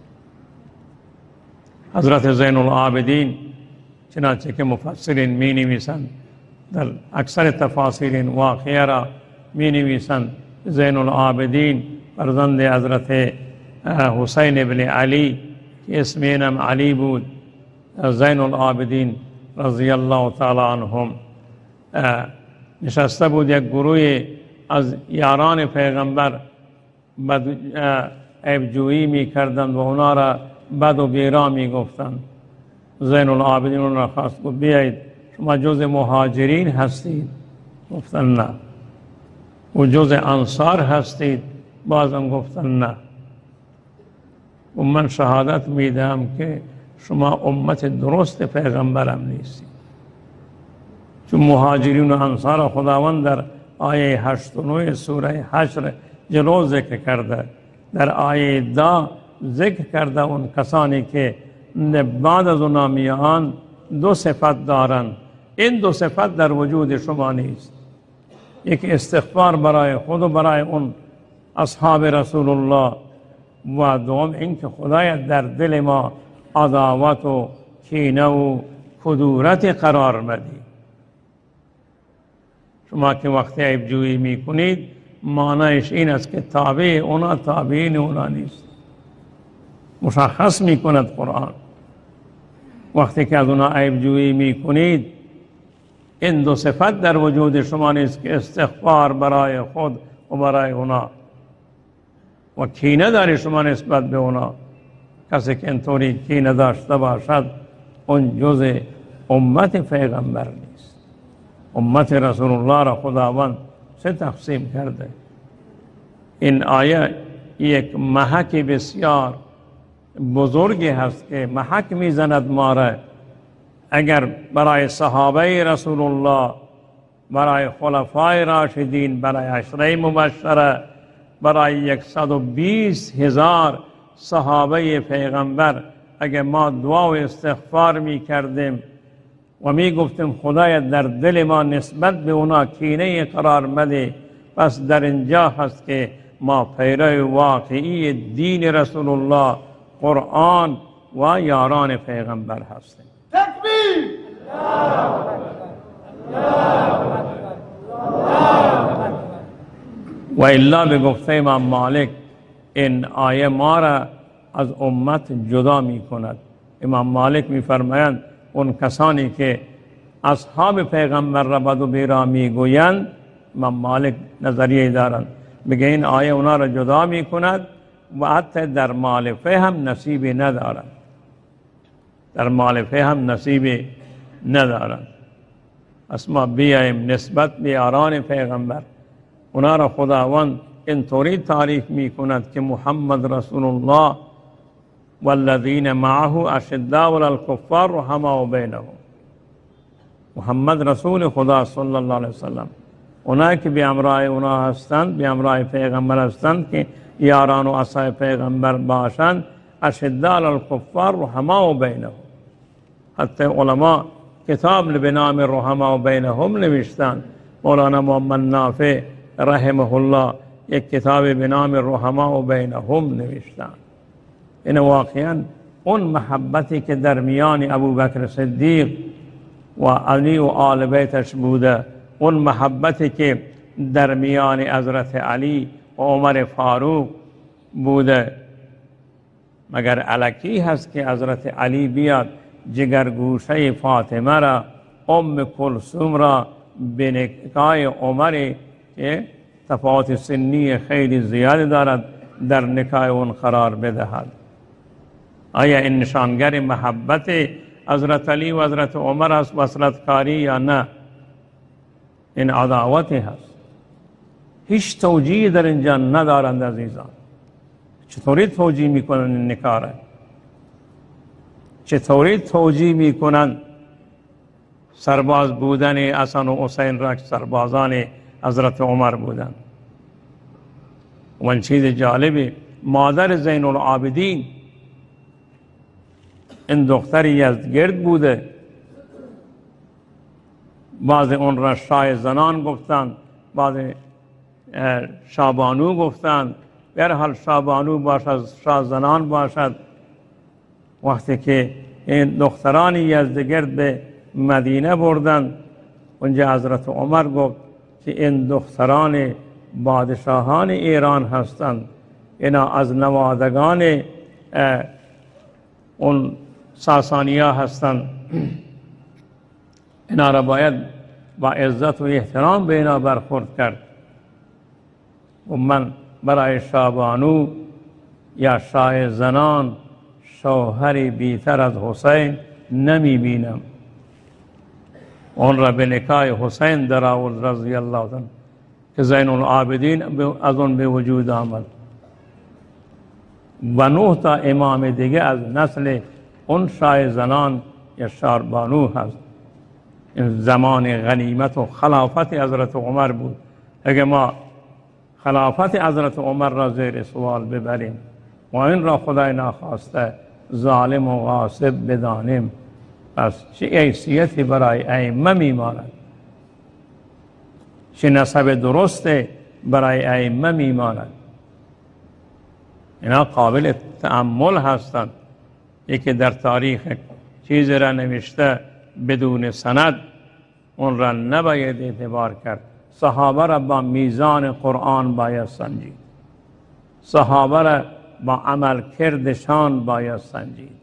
حضرت زین العابدین چنانچه که مفسرین می نویسند، در اکثر تفاسیر این واقعه را می نویسند، زین العابدین فرزند حضرت حسین ابن علی که اسم اینم علی بود، زین العابدین رضی الله تعالی عنهم، نشسته بود یک گروه از یاران پیغمبر عیبجویی می کردند و اونا را بد و بیرا می گفتند. زین العابدین اون را خواست گفت بیایید شما جز مهاجرین هستید؟ گفتن نه. و جز انصار هستید؟ بازم گفتن نه. و من شهادت میدم که شما امت درست پیغمبرم نیستید، چون مهاجرین و انصار خداوند در آیه 8 و 9 سوره حشر جلو ذکر کرده. در آیه 10 ذکر کرده اون کسانی که بعد از اونا میان دو صفت دارند. این دو صفت در وجود شما نیست. یک استغفار برای خود و برای اون اصحاب رسول الله، و دوم این که خدایا در دل ما عداوت و کینه و کدورت قرار مدی. شما که وقتی عیبجویی میکنید معنیش این است که تابع اونا تابعین اونا نیست. مشخص میکند قرآن وقتی که از اونا عیبجویی میکنید این دو صفت در وجود شما نیست که استغفار برای خود و برای اونا و کینه داری شما نسبت به اونا. کسی که اینطوری کینه داشته باشد اون جز امت پیغمبر نیست. امت رسول الله را خداوند سه تقسیم کرده. این آیه یک محک بسیار بزرگی هست که محک میزند ما را. اگر برای صحابه رسول الله، برای خلفای راشدین، برای عشره مبشره، برای 120,000 صحابه پیغمبر اگه ما دعا و استغفار می کردیم و می گفتیم خدای در دل ما نسبت به اونا کینه قرار مده، پس در اینجا هست که ما پیرو واقعی دین رسول الله، قرآن و یاران پیغمبر هستیم. تکبیر! و الا به گفته امام مالک این آیه ما را از امت جدا می کند. امام مالک می فرمایند اون کسانی که اصحاب پیغمبر را بد و بیرا می گویند، امام مالک نظریه دارند، بگه این آیه اونا را جدا می کند و حتی در مالفه هم نصیبی ندارند، در مالفه هم نصیبی ندارند. پس ما بیاییم نسبت به یاران پیغمبر، اونا را خداوند اینطوری تعریف می کند که محمد رسول الله والذین معه اشداء علی الکفار رحماء بینهم. محمد رسول خدا صلی الله علیه وسلم، اونا که به همراه اونا هستند، به همراه پیغمبر هستند که یاران و اصحاب پیغمبر باشند، اشداء علی الکفار رحماء بینهم. حتی علما کتاب به نام رحماء بینهم نوشتند. مولانا محمد نافع رحمه الله یک کتاب به نام رحماء بینهم نوشتند. این واقعا اون محبتی که در میان ابوبکر صدیق و علی و آل بیتش بوده، اون محبتی که در میان حضرت علی و عمر فاروق بوده، مگر الکی هست که حضرت علی بیاد جگرگوشه فاطمه را، ام کلثوم را به نکاح عمر که تفاوت سنی خیلی زیاد دارد در نکاح اون قرار بدهد؟ آیا این نشانگر محبت حضرت علی و حضرت عمر است وصلت کاری یا نه؟ این عداوتی هست، هیچ توجیه در اینجا ندارند عزیزان. چطوری توجیه میکنن این نکاح را؟ چطوری توجیه میکنن سرباز بودن حسن و حسین را که سربازان حضرت عمر بودند؟ و این چیز جالبی، مادر زین العابدین این دختر یزدگرد بوده، بعض اون را شاه زنان گفتند، بعض شابانو گفتند. به هر حال شابانو باشد، شاه زنان باشد. وقتی که این دختران یزدگرد به مدینه بردند، اونجا حضرت عمر گفت که این دختران بادشاهان ایران هستند، اینا از نوادگان اون ساسانیا هستند، اینا را باید با عزت و احترام به اینا برخورد کرد. و من برای شابانو یا شاه زنان شوهری بیتر از حسین نمی بینم. اون را به نکاح حسین در آورد رضی الله عنه که زین العابدین از اون به وجود آمد و 9 تا امام دیگه از نسل اون شاه زنان یا شاربانو هست. این زمان غنیمت و خلافت حضرت عمر بود. اگه ما خلافت حضرت عمر را زیر سوال ببریم و این را خدای ناخواسته ظالم و غاصب بدانیم، پس چه حیثیتی برای ائمه میماند، چه نسب درست برای ائمه میماند. اینا قابل تأمل هستند. یکی در تاریخ چیز را نوشته بدون سند، اون را نباید اعتبار کرد. صحابه را با میزان قرآن باید سنجید، صحابه را با عمل کردشان باید سنجید.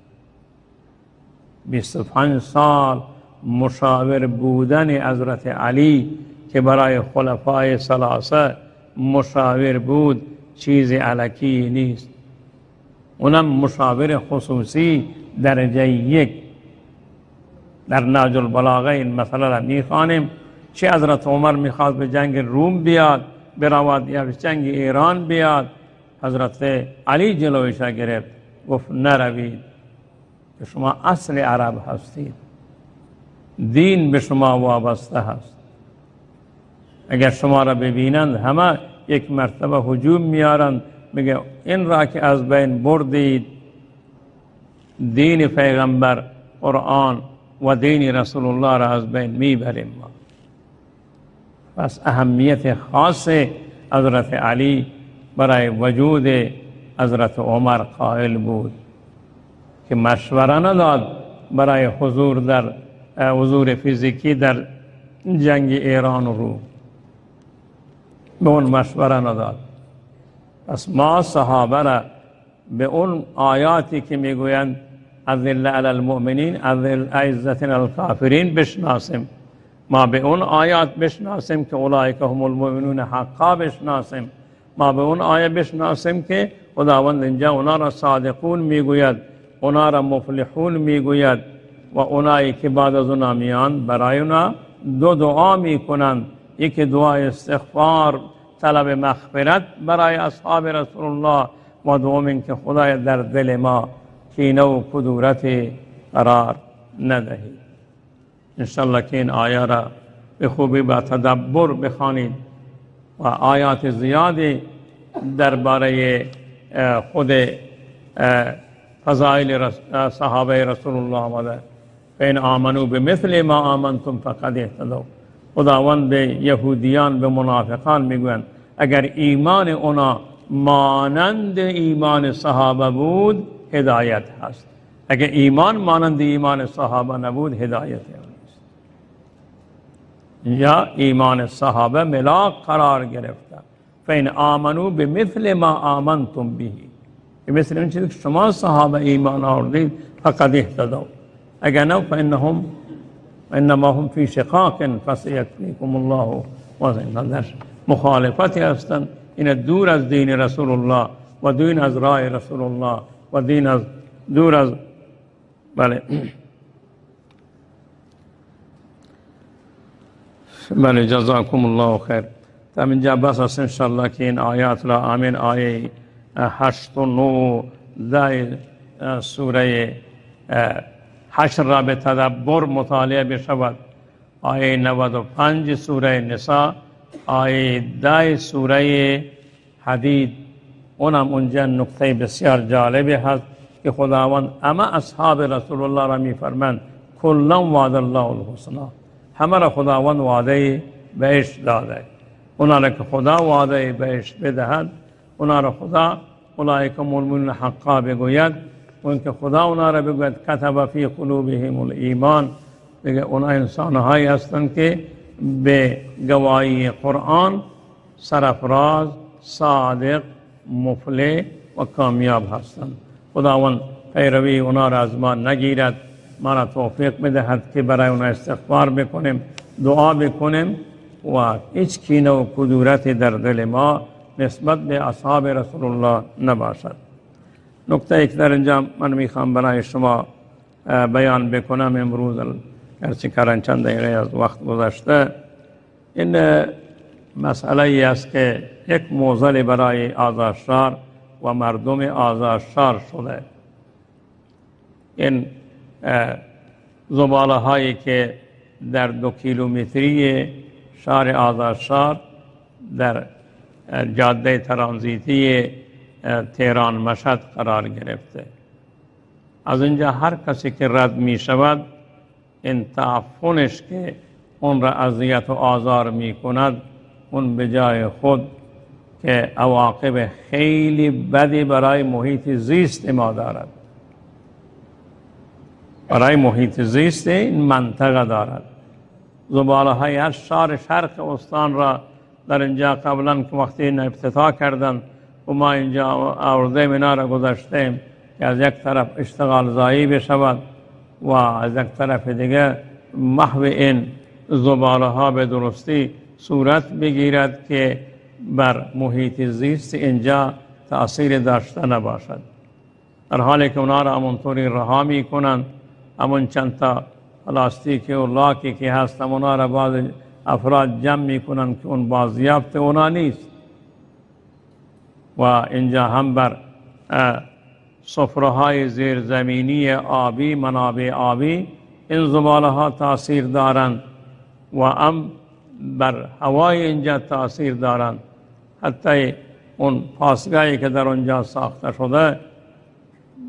25 سال مشاور بودن حضرت علی که برای خلفای ثلاثه مشاور بود چیز الکی نیست. اونم مشاور خصوصی درجه 1. در نهج البلاغه این مسئله را میخوانیم. چه حضرت عمر میخواد به جنگ روم بیاد، برود یا به جنگ ایران بیاد، حضرت علی جلویش گرفت، گفت نروید که شما اصل عرب هستید، دین به شما وابسته هست. اگر شما را ببینند همه یک مرتبه هجوم میارند، میگه این را که از بین بردید دین پیغمبر قرآن و دین رسول الله را از بین میبریم ما. پس اهمیت خاص حضرت علی برای وجود حضرت عمر قائل بود که مشوره نداد برای حضور فیزیکی در جنگ ایران و روم، به اون مشوره نداد. پس ما صحابه را به اون آیاتی که میگویند اذل علی المؤمنین اعزة علی الکافرین بشناسیم، ما به اون آیات بشناسیم که اولئک هم المؤمنون حقا بشناسیم، ما به اون آیه بشناسیم که خداوند اینجا اونا را صادقون میگوید، اونا را مفلحون میگوید و اونایی که بعد از اونا میان برای اونا دو دعا میکنند، یکی دعای استغفار طلب مغفرت برای اصحاب رسول الله و دوم این که خدای در دل ما کینه و کدورت قرار ندهید. انشالله که این آیه را به خوبی با تدبر بخوانید و آیات زیادی درباره خود فضائل صحابه رسول الله آمده. فین آمنو بمثل ما آمنتم فقد اهتدوا. خداوند به یهودیان به منافقان میگویند اگر ایمان اونا مانند ایمان صحابه بود هدایت هست، اگر ایمان مانند ایمان صحابه نبود هدایت نیست. یا ایمان صحابه ملاک قرار گرفته. فین آمنو بمثل ما آمنتم به، مثل این چیزی که شما صحابه ایمان آوردید فقد اهتدوا، اگر نه فانهم انما هم فی شقاق فسیکفیکم الله و در مخالفتی هستند. این دور از دین رسول الله و دور از راه رسول الله و دور از بله جزاکم الله خیر. تا اینجا بس است انشاءالله که این آیات را آمین آیه 8 و 9 و 10 سوره حشر را به تدبر مطالعه بشود. آیه 95 سوره نساء، آیه 10 سوره حدید، اونم اونجا نکته بسیار جالبی هست که خداوند اما اصحاب رسول الله را میفرمند کلا وعد الله الحسنی، همه را خداوند وعده بهشت داده. اونا را که خدا وعده بهشت بدهد، اونا را خدا اولئک هم المؤمنون حقا بگوید، اون که خدا اونا را بگوید کتب فی قلوبهم الایمان، دیگه اونا انسانهایی هستند که به گواهی قرآن سرفراز، صادق، مفلح و کامیاب هستند. خداوند پیروی اونا را از ما نگیرد، ما را توفیق بدهد که برای اونا استغفار بکنیم، دعا بکنیم و هیچ کینه و کدورت در دل ما نسبت به اصحاب رسول الله نباشد. نکته یک در اینجا من میخوام برای شما بیان بکنم امروز، گرچه کردن چند دقیقه از وقت گذشته. این مسئله ای است که یک معضل برای آزادشار و مردم آزادشار شده. این زباله هایی که در 2 کیلومتری شهر آزادشار در جاده ترانزیتی تهران مشهد قرار گرفته، از اینجا هر کسی که رد می شود این تعفنش که اون را اذیت و آزار می کند، اون به جای خود که عواقب خیلی بدی برای محیط زیست ما دارد، برای محیط زیست این منطقه دارد. زباله های هر شرق استان را در اینجا قبلا که وقتی این افتتاح کردن و ما اینجا آورده اینا را گذاشتیم که از یک طرف اشتغال زایی بشود و از یک طرف دیگه محو این زباله ها به درستی صورت بگیرد که بر محیط زیست اینجا تأثیر داشته نباشد. در حالی که اونا را همونطوری رها می کنند، همون چند تا پلاستیک و لاکی که هست اونا را بعض افراد جمع می کنند که اون بازیافت اونا نیست و اینجا هم بر سفره های زیرزمینی آبی، منابع آبی این زباله ها تاثیر دارند و هم بر هوای اینجا تاثیر دارند. حتی اون پاسگاهی که در اونجا ساخته شده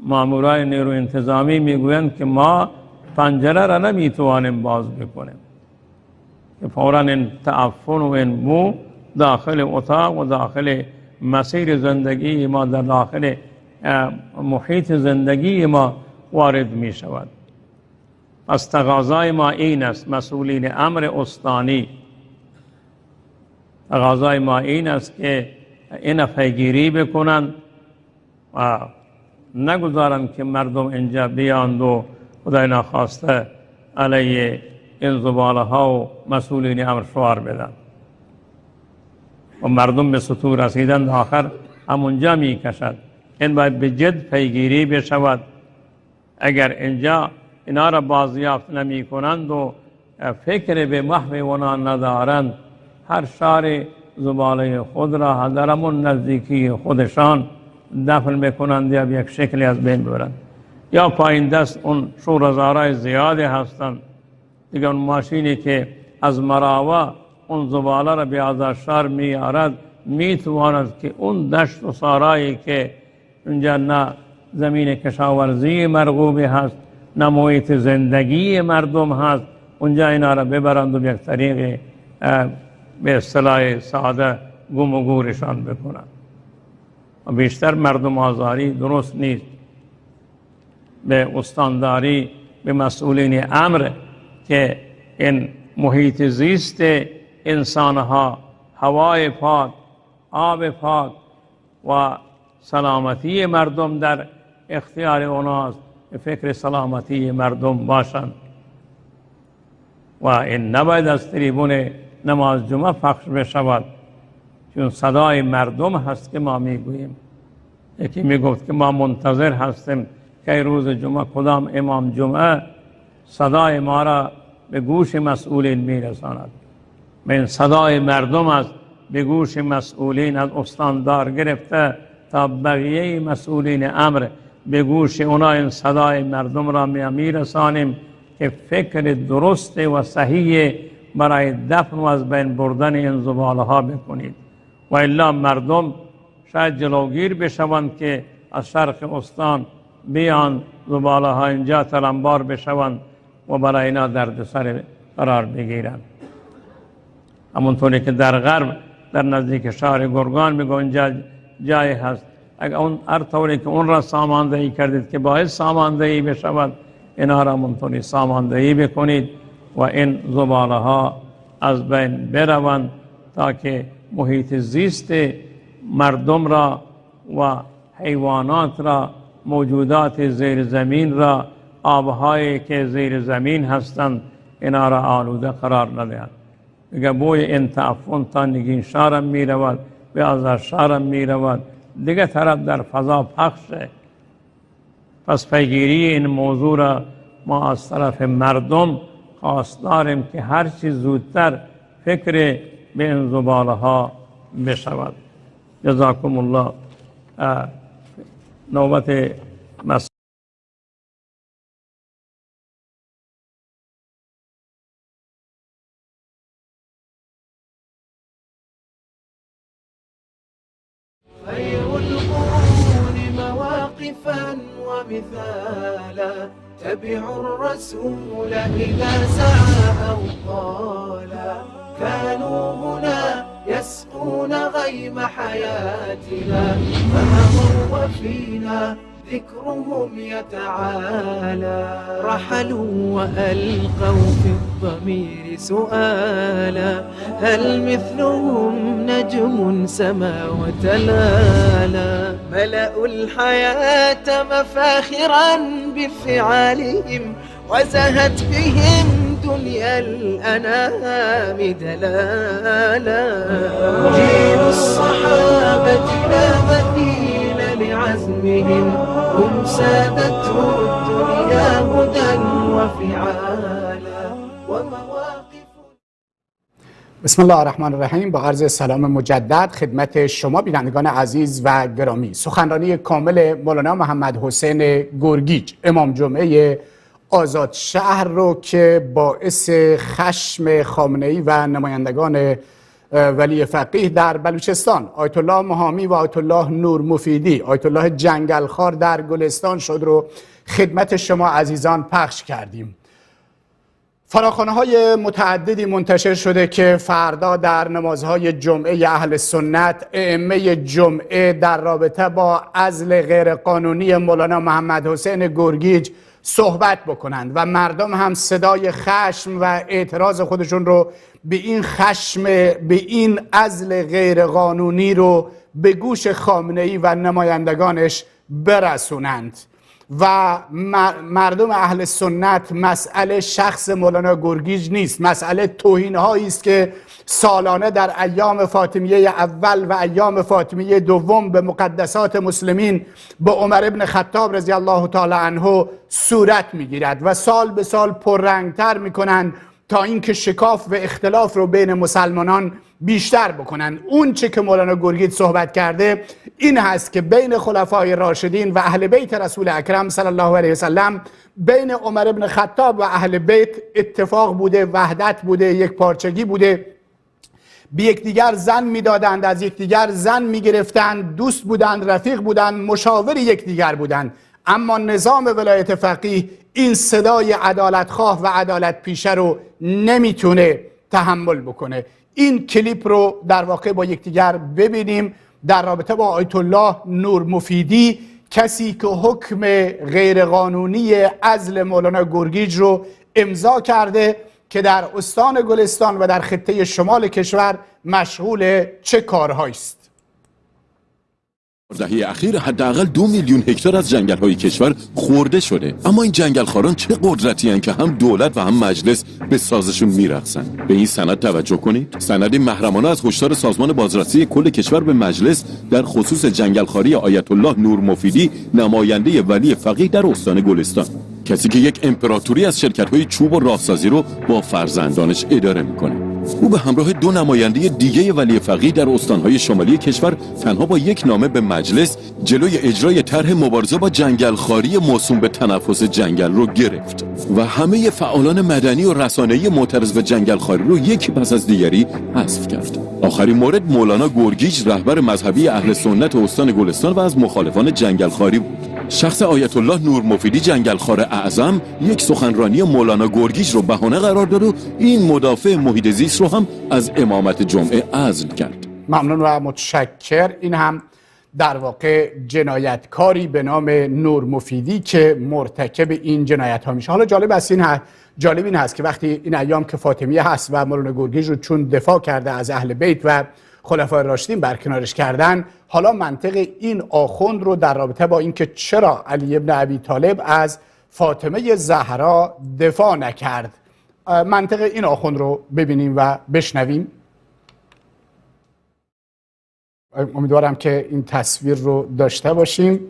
مامورای نیرو انتظامی میگویند که ما پنجره را نمیتوانیم باز بکنیم، که فوراً این تعفن و این بو داخل اتاق و داخل مسیر زندگی ما، در داخل محیط زندگی ما وارد می شود. از تقاضای ما این است، مسئولین امر استانی، تقاضای ما این است که این پیگیری بکنند و نگذارند که مردم اینجا بیاند و خدای نخواسته علیه این زباله ها و مسئولین امر شعار بدن و مردم به سطور رسیدن آخر همونجا می کشد. این باید به جد پیگیری بشود. اگر اینجا اینا را بازیافت نمی کنند و فکر به محو اونا ندارند، هر شهر زباله خود را در همون نزدیکی خودشان دفن میکنند یا به یک شکلی از بین ببرند. یا پایین دست اون شوره‌زارای زیادی هستند دیگه، اون ماشینی که از مراوه اون زباله را به آذرشهر میارد میتواند که اون دشت و صحرایی که اونجا نه زمین کشاورزی مرغوبی هست نه محیط زندگی مردم هست، اونجا اینا را ببرند و به یک طریق به اصطلاح ساده گم و گورشان بکنند. و بیشتر مردم آزاری درست نیست. به استانداری، به مسئولین امر که این محیط زیست انسانها، هوای پاک، آب پاک و سلامتی مردم در اختیار اوناست، به فکر سلامتی مردم باشند. و این نباید از تریبون نماز جمعه پخش بشود، چون صدای مردم هست که ما میگوییم. یکی میگفت که ما منتظر هستیم که روز جمعه کدام امام جمعه صدای ما را به گوش مسئولین میرساند. این صدای مردم است، به گوش مسئولین از استاندار گرفته تا بقیه مسئولین امر، به گوش اونا این صدای مردم را میرسانیم که فکر درست و صحیح برای دفن و از بین بردن این زباله ها بکنید. و الا مردم شاید جلوگیر بشوند که از شرق استان بیان زباله ها اینجا تلمبار بشوند و برای اینا دردسر قرار بگیرند. همونطوری که در غرب در نزدیک شهر گرگان میگه اینجا جای هست، اگر اون هر طوری که اون را ساماندهی کردید که باعث ساماندهی بشود، اینا را همونطوری ساماندهی بکنید و این زباله ها از بین بروند تا که محیط زیست مردم را و حیوانات را، موجودات زیر زمین را، آبهایی که زیر زمین هستند، اینا را آلوده قرار ندهند. دیگه بوی این تعفن تا نگین شهرم می رود، به آذرشهرم می رود، دیگه طرف در فضا پخشه. پس پیگیری این موضوع را ما از طرف مردم خواست داریم که هر چیز زودتر فکر به این زباله ها بشود. جزاکم الله. نوبت خير القرون مواقفا ومثالا، تبعوا الرسول إذا سعى أو قالا. كانوا هنا يسقون غيم حياتنا، فمضوا وفينا ذكرهم يتعالى. رحلوا وألقوا في الضمير سؤالا، هل مثلهم نجم سما وتلالا. ملأوا الحياة مفاخرا بفعالهم، وزهت بهم دنيا الأنام دلالا. جيل الصحابة لا مثيل لعزمهم، هم سادته الدنيا هدى وفعالا ومواقف. بسم الله الرحمن الرحیم. با عرض سلام مجدد خدمت شما بینندگان عزیز و گرامی. سخنرانی کامل مولانا محمد حسین گرگیج امام جمعه آزاد شهر رو که باعث خشم خامنه‌ای و نمایندگان ولی فقیه در بلوچستان، آیت الله مهامی و آیت الله نور مفیدی، آیت الله جنگلخوار در گلستان شد رو خدمت شما عزیزان پخش کردیم. فراخوانه های متعددی منتشر شده که فردا در نمازهای جمعه اهل سنت ائمه جمعه در رابطه با عزل غیرقانونی مولانا محمد حسین گرگیج صحبت بکنند و مردم هم صدای خشم و اعتراض خودشون رو به این خشم، به این عزل غیرقانونی رو به گوش خامنه‌ای و نمایندگانش برسونند. و مردم اهل سنت مسئله شخص مولانا گرگیج نیست، مسئله توهین‌هایی است که سالانه در ایام فاطمیه اول و ایام فاطمیه دوم به مقدسات مسلمین، به عمر ابن خطاب رضی الله تعالی عنه صورت میگیرد و سال به سال پررنگتر میکنند تا اینکه شکاف و اختلاف رو بین مسلمانان بیشتر بکنن. اون چه که مولانا گرگیج صحبت کرده این هست که بین خلفای راشدین و اهل بیت رسول اکرم صلی الله علیه وسلم، بین عمر ابن خطاب و اهل بیت اتفاق بوده، وحدت بوده، یک پارچگی بوده، به یکدیگر زن میدادند، از یکدیگر زن میگرفتند، دوست بودند، رفیق بودند، مشاور یکدیگر بودند. اما نظام ولایت فقیه این صدای عدالتخواه و عدالت پیشه رو نمیتونه تحمل بکنه. این کلیپ رو در واقع با یکدیگر ببینیم در رابطه با آیت الله نور مفیدی، کسی که حکم غیرقانونی عزل مولانا گرگیج رو امضا کرده که در استان گلستان و در خطه شمال کشور مشغول چه کارهایی است. دهه اخیر حداقل 2 میلیون هکتار از جنگل‌های کشور خورده شده، اما این جنگلخواران چه قدرتی هستند که هم دولت و هم مجلس به سازشون میرقصن. به این سند توجه کنید. سند محرمانه از هشدار سازمان بازرسی کل کشور به مجلس در خصوص جنگلخواری آیت الله نور مفیدی، نماینده ولی فقیه در استان گلستان، کسی که یک امپراتوری از شرکت‌های چوب و راهسازی رو با فرزندانش اداره میکنه. او به همراه 2 نماینده دیگه ولی فقیه در استانهای شمالی کشور تنها با یک نامه به مجلس جلوی اجرای طرح مبارزه با جنگلخواری موسوم به تنفس جنگل رو گرفت و همه فعالان مدنی و رسانه‌ای معترض به جنگلخواری رو یکی پس از دیگری حذف کرد. آخرین مورد مولانا گرگیج، رهبر مذهبی اهل سنت استان گلستان و از مخالفان جنگلخواری بود. شخص آیت الله نور مفیدی، جنگلخوار اعظم، یک سخنرانی مولانا گرگیج رو بهانه قرار داد و این مدافع محیط زیست رو هم از امامت جمعه عزل کرد. ممنون و متشکر. این هم در واقع جنایتکاری به نام نور مفیدی که مرتکب این جنایت ها میشه. حالا جالب این هست که وقتی این ایام که فاطمیه هست و مولانا گرگیج رو چون دفاع کرده از اهل بیت و خلفای راشدین برکنارش کردن، حالا منطق این آخوند رو در رابطه با اینکه چرا علی ابن ابی طالب از فاطمه زهرا دفاع نکرد، منطق این آخوند رو ببینیم و بشنویم. امیدوارم که این تصویر رو داشته باشیم.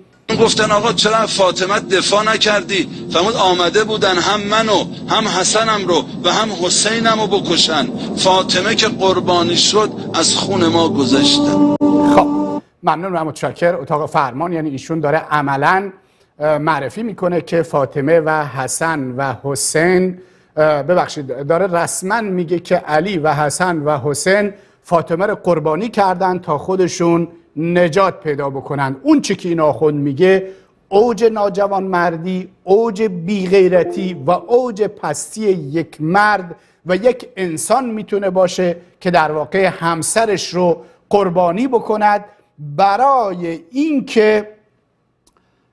گفتن آقا چرا فاطمه دفاع نکردی؟ فرمود آمده بودن هم منو هم حسنم رو و هم حسینم رو بکشن، فاطمه که قربانی شد از خون ما گذشتن. خب ممنون و متشکر. اتاق فرمان یعنی ایشون داره عملاً معرفی میکنه که فاطمه و حسن و حسین، داره رسما میگه که علی و حسن و حسین فاطمه رو قربانی کردن تا خودشون نجات پیدا بکنن. اون چی که این آخوند میگه اوج ناجوان مردی، اوج بیغیرتی و اوج پستی یک مرد و یک انسان میتونه باشه که در واقع همسرش رو قربانی بکند برای اینکه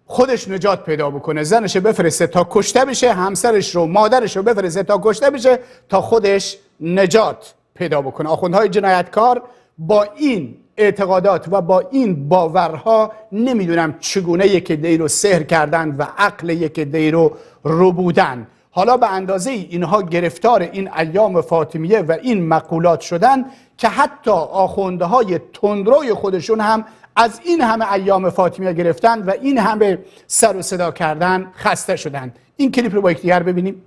خودش نجات پیدا بکنه. زنش بفرسته تا کشته بشه، همسرش رو، مادرش رو بفرسته تا کشته بشه تا خودش نجات پیدا بکنه. آخوندهای جنایتکار با این اعتقادات و با این باورها نمیدونم چگونه یک عده‌ای رو سحر کردن و عقل یک عده‌ای رو ربودن. حالا به اندازه اینها گرفتار این ایام فاطمیه و این مقولات شدن که حتی آخوندهای تندروی خودشون هم از این همه ایام فاطمیه گرفتن و این همه سر و صدا کردن خسته شدن. این کلیپ رو با یکدیگر ببینیم.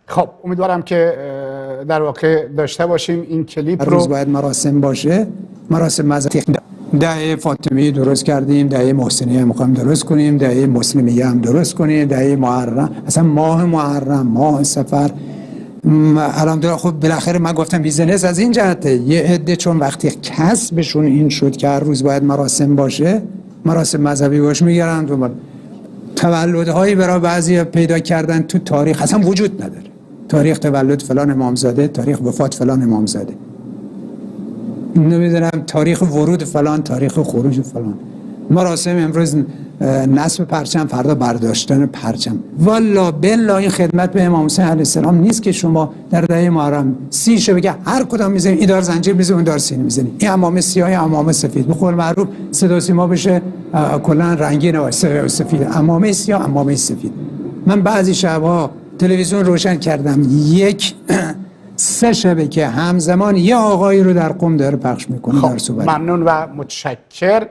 خب امیدوارم که در واقع داشته باشیم این کلیپ رو. روز باید مراسم باشه، مراسم مذهبی. دهه فاطمیه درست کردیم، دهه محسنیه هم می‌خوایم درست کنیم، دهه مسلمیه هم درست کنیم، دهه محرم، اصلا ماه محرم، ماه سفر الحمدلله خب بالاخره من گفتم بیزنس از این جهته، یه عده چون وقتی کسبشون این شد که هر روز باید مراسم باشه، مراسم مذهبی باشه، میگردن دنبال تولدهایی برای بعضی پیدا کردن تو تاریخ اصلا وجود نداره، تاریخ تولد فلان امامزاده، تاریخ وفات فلان امامزاده، نمیدونم تاریخ ورود فلان، تاریخ خروج فلان، مراسم امروز نصب پرچم، فردا برداشتن پرچم. والا بالله این خدمت به امام حسین علیه السلام نیست که شما در دهه محرم 30 شو بگه هر کدام میزنید، این دار زنجیر میزنید، اون دار سینه میزنید، این عمامه سیاه، این عمامه سفید، به قول معروف صدا سیما بشه کلا رنگین و سفید، عمامه سیاه، عمامه سفید. من بعضی شبها تلویزیون روشن کردم، 3 شبکه همزمان یه آقایی رو در قم داره پخش میکنه. خب ممنون و متشکر.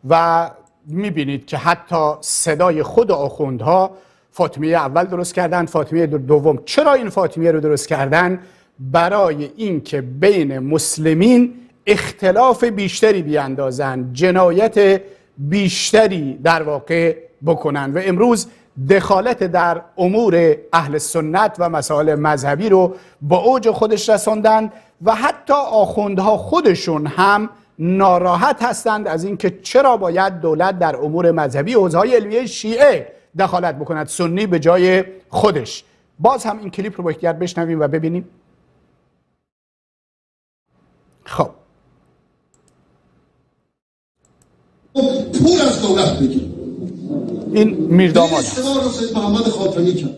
و میبینید که حتی صدای خود آخوندها فاطمیه اول درست کردن، فاطمیه دوم. چرا این فاطمیه رو درست کردن؟ برای اینکه بین مسلمین اختلاف بیشتری بیاندازن، جنایت بیشتری در واقع بکنن و امروز دخالت در امور اهل سنت و مسائل مذهبی رو با اوج خودش رساندن و حتی آخوندها خودشون هم ناراحت هستند از اینکه چرا باید دولت در امور مذهبی حوزه‌های علمیه شیعه دخالت بکند، سنی به جای خودش. باز هم این کلیپ رو با احتیاط بشنویم و ببینیم. خب پول از دولت بگیر. این میرداماد است. اشتباه رو سید محمد خاتمی کرد.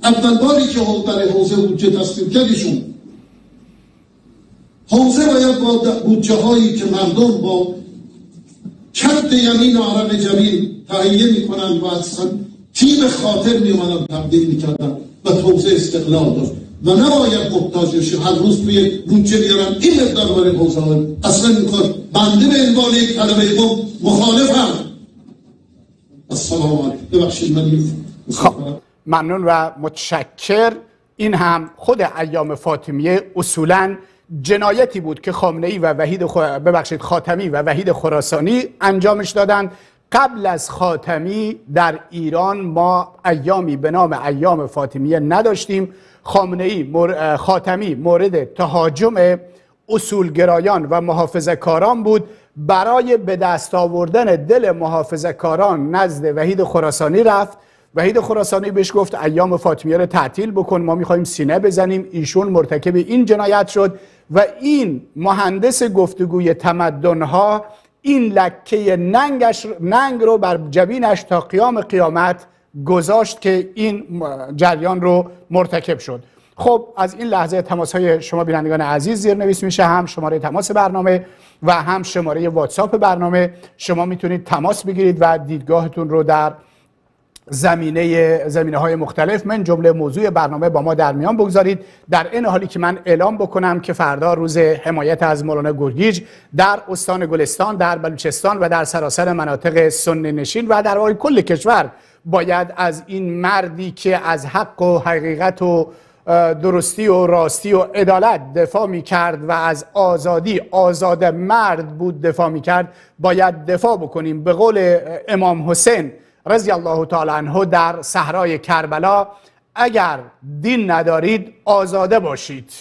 اول باری که در حوزه بودجه تصویب کردیشون، حوزه باید با بودجه هایی که مردم با کد یمین و عرق جمیل تهیه میکنن و اصلا تیم خاطر میومدن تبدیل میکردن و حوزه استقلال داشت و نباید محتاج بشه هر روز توی بودجه بیارن این مقدار برای حوزه ها. اصلا این کار بنده به عنوان یک طلبه قم مخالفم. السلام علیکم. ببخشید من خب ممنون و متشکر. این هم خود ایام فاطمیه اصولاً جنایتی بود که خامنه‌ای و خاتمی و وحید خراسانی انجامش دادند. قبل از خاتمی در ایران ما ایامی به نام ایام فاطمیه نداشتیم. خاتمی مورد تهاجم اصولگرایان و محافظه‌کاران بود. برای به دست آوردن دل محافظه‌کاران نزد وحید خراسانی رفت. وحید خراسانی بهش گفت ایام فاطمیه رو تعطیل بکن، ما میخوایم سینه بزنیم. ایشون مرتکب این جنایت شد و این مهندس گفتگوی تمدنها این لکه ننگ رو بر جبینش تا قیام قیامت گذاشت که این جریان رو مرتکب شد. خب از این لحظه تماس های شما بینندگان عزیز زیرنویس میشه، هم شماره تماس برنامه و هم شماره واتساپ برنامه. شما میتونید تماس بگیرید و دیدگاهتون رو در زمینه های مختلف من جمله موضوع برنامه با ما در میان بگذارید. در این حالی که من اعلام بکنم که فردا روز حمایت از مولانا گرگیج در استان گلستان، در بلوچستان و در سراسر مناطق سنی نشین و در واقع کل کشور باید از این مردی که از حق و حقیقت و درستی و راستی و عدالت دفاع می کرد و از آزادی، آزاد مرد بود دفاع می کرد، باید دفاع بکنیم. به قول امام حسین رضی الله تعالی عنه در صحرای کربلا، اگر دین ندارید آزاده باشید.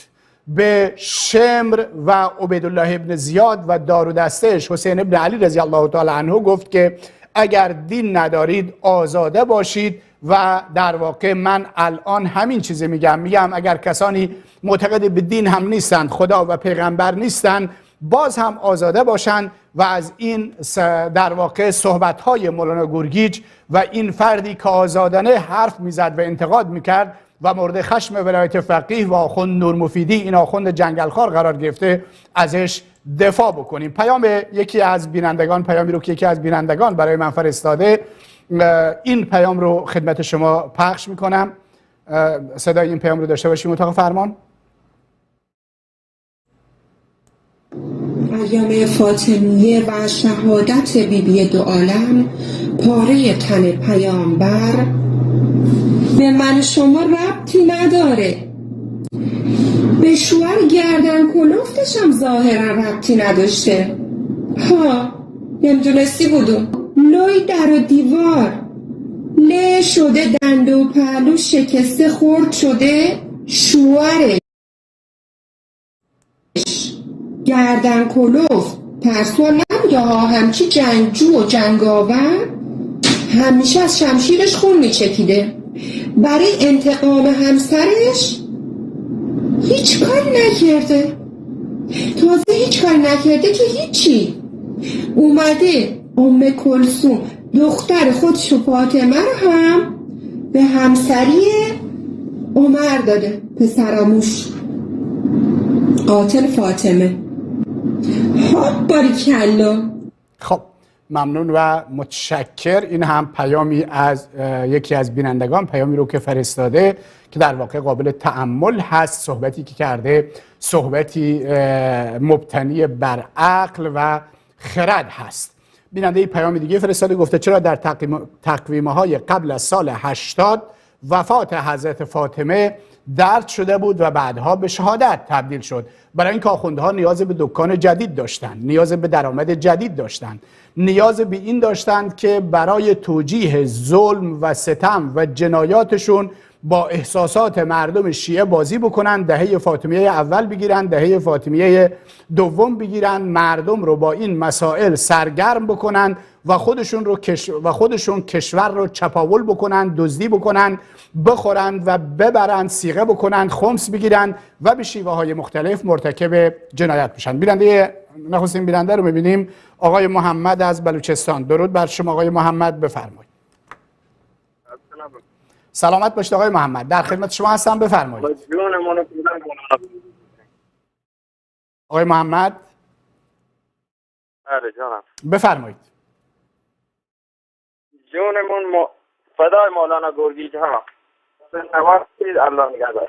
به شمر و عبیدالله ابن زیاد و دارودستهش حسین ابن علی رضی الله تعالی عنه گفت که اگر دین ندارید آزاده باشید. و در واقع من الان همین چیزی میگم اگر کسانی معتقد به دین هم نیستند، خدا و پیغمبر نیستند، باز هم آزاده باشند و از این در واقع صحبت‌های مولانا گرگیج و این فردی که آزادانه حرف میزد و انتقاد میکرد و مورد خشم ولایت فقیه و آخوند نور مفیدی، این آخوند جنگلخوار قرار گرفته، ازش دفاع بکنیم. پیامی رو که یکی از بینندگان برای من فرستاده، این پیام رو خدمت شما پخش میکنم. صدای این پیام رو داشته باشیم اتاق فرمان. ایام فاطمیه و شهادت بیبی دو عالم، پاره تن پیامبر به من شما ربطی نداره. به شوهر گردن کلفتش هم ظاهرا ربطی نداشته. نمیدونستی بودم. لای در و دیوار له شده، دنده و پهلو شکسته خورد شده، شوهرش گردن کلوف ترسو نبوده ها، همچی جنگجو و جنگاور، همیشه از شمشیرش خون میچکیده. برای انتقام همسرش هیچ کاری نکرده، تازه هیچ کاری نکرده که هیچی، اومده ام کلثوم دختر خودشو فاطمه رو هم به همسری عمر داده، پسراموش قاتل فاطمه. باریکلا. خب ممنون و متشکر. این هم پیامی از یکی از بینندگان، پیامی رو که فرستاده که در واقع قابل تأمل هست. صحبتی که کرده صحبتی مبتنی بر عقل و خرد هست. بیننده پیام دیگه فرستاده، گفته چرا در تقویمه های قبل از سال 80 وفات حضرت فاطمه درد شده بود و بعدها به شهادت تبدیل شد؟ برای اینکه آخوندها نیاز به دکان جدید داشتند، نیاز به درآمد جدید داشتند، نیاز به این داشتند که برای توجیه ظلم و ستم و جنایاتشون با احساسات مردم شیعه بازی بکنن، دهه فاطمیه اول بگیرن، دهه فاطمیه دوم بگیرن، مردم رو با این مسائل سرگرم بکنن و خودشون کشور رو چپاول بکنن، دزدی بکنن، بخورند و ببرند، صیغه بکنن، خمس بگیرن و به شیوه های مختلف مرتکب جنایت بشن. نخستین بیننده رو میبینیم، آقای محمد از بلوچستان. درود بر شما آقای محمد، بفرمایید. سلامت باشید آقای محمد، در خدمت شما هستم، بفرمایید. آقای محمد بفرمایید. جونمون فدای مولانا گرگیج ها. الله نگهدار.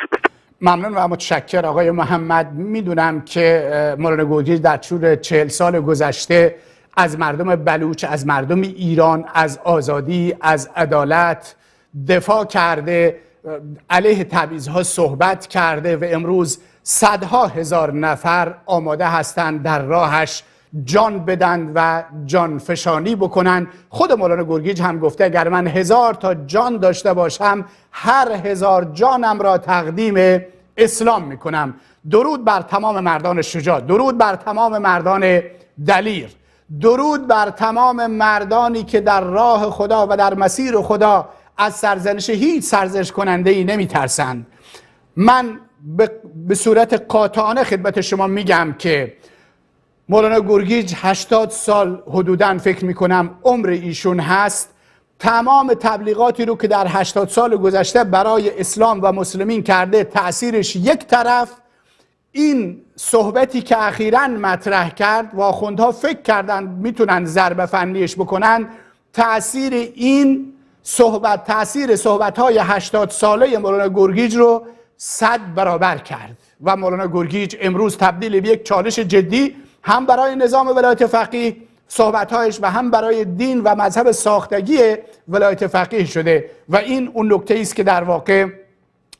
ممنون و متشکر آقای محمد. میدونم که مولانا گرگیج در طول 40 سال گذشته از مردم بلوچ، از مردم ایران، از آزادی، از عدالت دفاع کرده، علیه تبعیض‌ها صحبت کرده و امروز صدها هزار نفر آماده هستند در راهش جان بدن و جان فشانی بکنن. خود مولانا گرگیج هم گفته اگر من 1000 تا جان داشته باشم، هر 1000 جانم را تقدیم اسلام میکنم. درود بر تمام مردان شجاع، درود بر تمام مردان دلیر، درود بر تمام مردانی که در راه خدا و در مسیر خدا از سرزنش هیچ سرزنش کننده ای نمی ترسند. من به صورت قاطعانه خدمت شما میگم که مولانا گرگیج 80 سال حدوداً فکر میکنم عمر ایشون هست. تمام تبلیغاتی رو که در 80 سال گذشته برای اسلام و مسلمین کرده، تأثیرش یک طرف. این صحبتی که اخیراً مطرح کرد و آخوندها فکر کردن میتونن ضربه فنیش بکنن، تأثیر این صحبت، تأثیر صحبت‌های 80 ساله مولانا گرگیج رو 100 برابر کرد و مولانا گرگیج امروز تبدیل به یک چالش جدی هم برای نظام ولایت فقیه صحبت‌هایش و هم برای دین و مذهب ساختگی ولایت فقیه شده و این اون نکته است که در واقع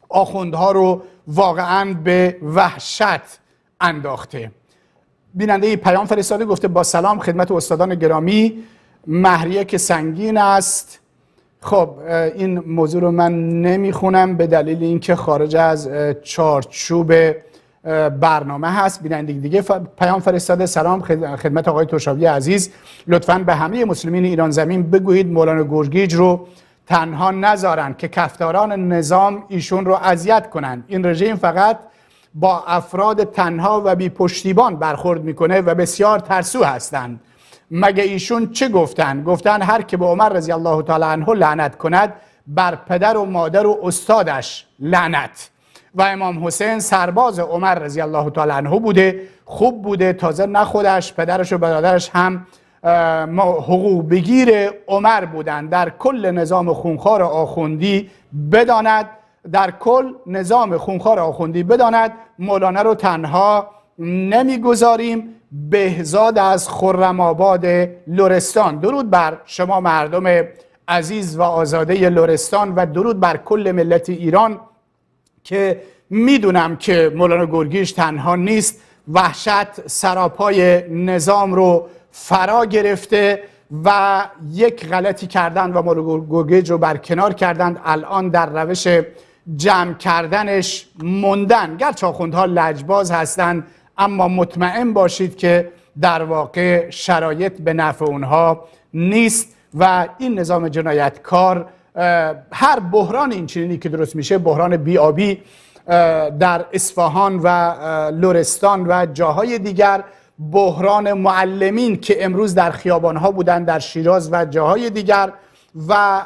آخوندها رو واقعاً به وحشت انداخته. بیننده پیام فرستاده، گفته با سلام خدمت استادان گرامی، مهریه که سنگین است. خب این موضوع رو من نمیخونم به دلیل اینکه خارج از چارچوب برنامه هست. بیننده دیگه پیام فرستاده، سلام خدمت آقای توشابی عزیز، لطفاً به همه مسلمین ایران زمین بگویید مولانا گرگیج رو تنها نذارن که کفتاران نظام ایشون رو اذیت کنن. این رژیم فقط با افراد تنها و بی پشتیبان برخورد میکنه و بسیار ترسو هستند. مگه ایشون چه گفتن؟ گفتن هر که به عمر رضی الله تعالی عنه لعنت کند، بر پدر و مادر و استادش لعنت. و امام حسین سرباز عمر رضی الله تعالی عنه بوده، خوب بوده، تازه نه خودش، پدرش و برادرش هم حقوق بگیر عمر بودن. در کل نظام خونخوار آخوندی بداند، در کل نظام خونخوار آخوندی بداند مولانا رو تنها نمیگذاریم. بهزاد از خرم‌آباد لرستان، درود بر شما مردم عزیز و آزاده لرستان و درود بر کل ملت ایران که میدونم که مولانا گرگیج تنها نیست. وحشت سراپای نظام رو فرا گرفته و یک غلطی کردن و مولانا گرگیج رو برکنار کردند. الان در روش جمع کردنش موندن. گرچه آخوندها لجباز هستند اما مطمئن باشید که در واقع شرایط به نفع اونها نیست و این نظام جنایتکار هر بحران این چنینی که درست میشه، بحران بی‌آبی در اصفهان و لرستان و جاهای دیگر، بحران معلمین که امروز در خیابانها بودن در شیراز و جاهای دیگر و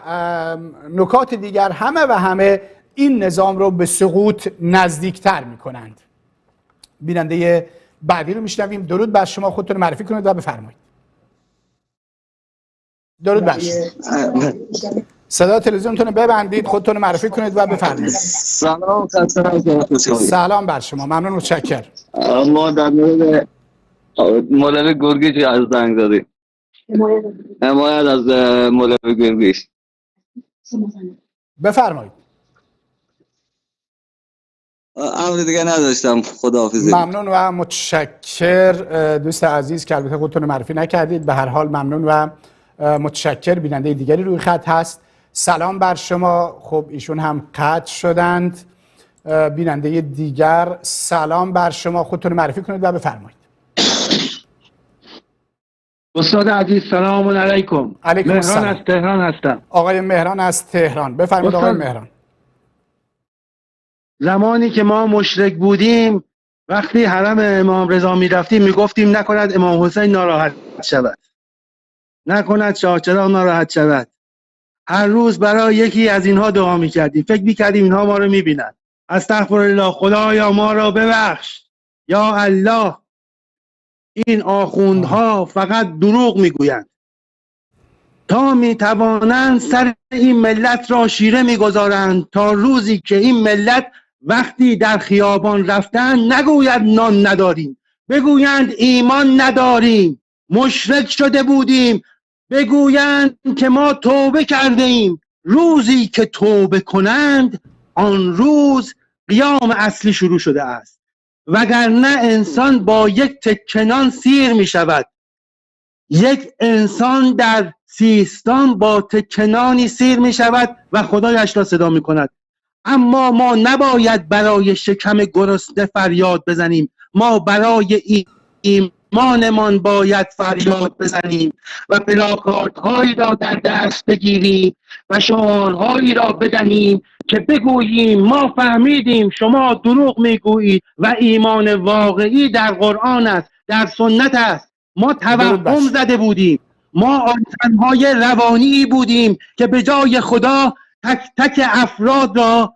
نکات دیگر، همه این نظام رو به سقوط نزدیکتر میکنند. بیننده بعدی رو میشنویم. درود بر شما، خودتون معرفی کنید و بفرمایید. درود بر شما. صدا تلویزیونتون رو ببندید، خودتون معرفی کنید و بفرمایید. سلام. سلام بر شما، ممنون، متشکرم. ما در مورد مولوی گرگیش از زنگ زدیم. حمایت از مولوی گرگیش. بفرمایید. امر دیگه نداشتم، خداحافظی. ممنون و متشکر دوست عزیز که البته خودتون معرفی نکردید. به هر حال ممنون و متشکر. بیننده دیگری روی خط هست. سلام بر شما. خب ایشون هم قطع شدند. بیننده دیگر، سلام بر شما، خودتون معرفی کنید و بفرمایید. استاد عزیز سلام علیکم. علیکم السلام. مهران از تهران هستم. آقای مهران از تهران، بفرمایید آقای مهران. زمانی که ما مشرک بودیم، وقتی حرم امام رضا می رفتیم میگفتیم نکند امام حسین ناراحت شود، نکند شاه چراغ ناراحت شود. هر روز برای یکی از اینها دعا میکردیم، فکر میکردیم اینها ما رو میبینن. استغفرالله، خدایا ما را ببخش، یا الله. این آخوندها فقط دروغ میگویند تا میتوانند سر این ملت را شیره میگذارند، تا روزی که این ملت وقتی در خیابان رفتن نگوید نان نداریم، بگویند ایمان نداریم، مشرک شده بودیم، بگویند که ما توبه کرده ایم. روزی که توبه کنند آن روز قیام اصلی شروع شده است، وگرنه انسان با یک تکه نان سیر می شود. یک انسان در سیستان با تکه نانی سیر می شود و خدایش را صدا می کند. اما ما نباید برای شکم گرسنه فریاد بزنیم، ما برای ایمانمان باید فریاد بزنیم و پلاکارد هایی را در دست بگیریم و شعارهایی را بدهیم که بگوییم ما فهمیدیم شما دروغ میگویید و ایمان واقعی در قرآن است، در سنت است. ما توهم زده بودیم، ما آدم‌های روانی بودیم که به جای خدا تک تک افراد را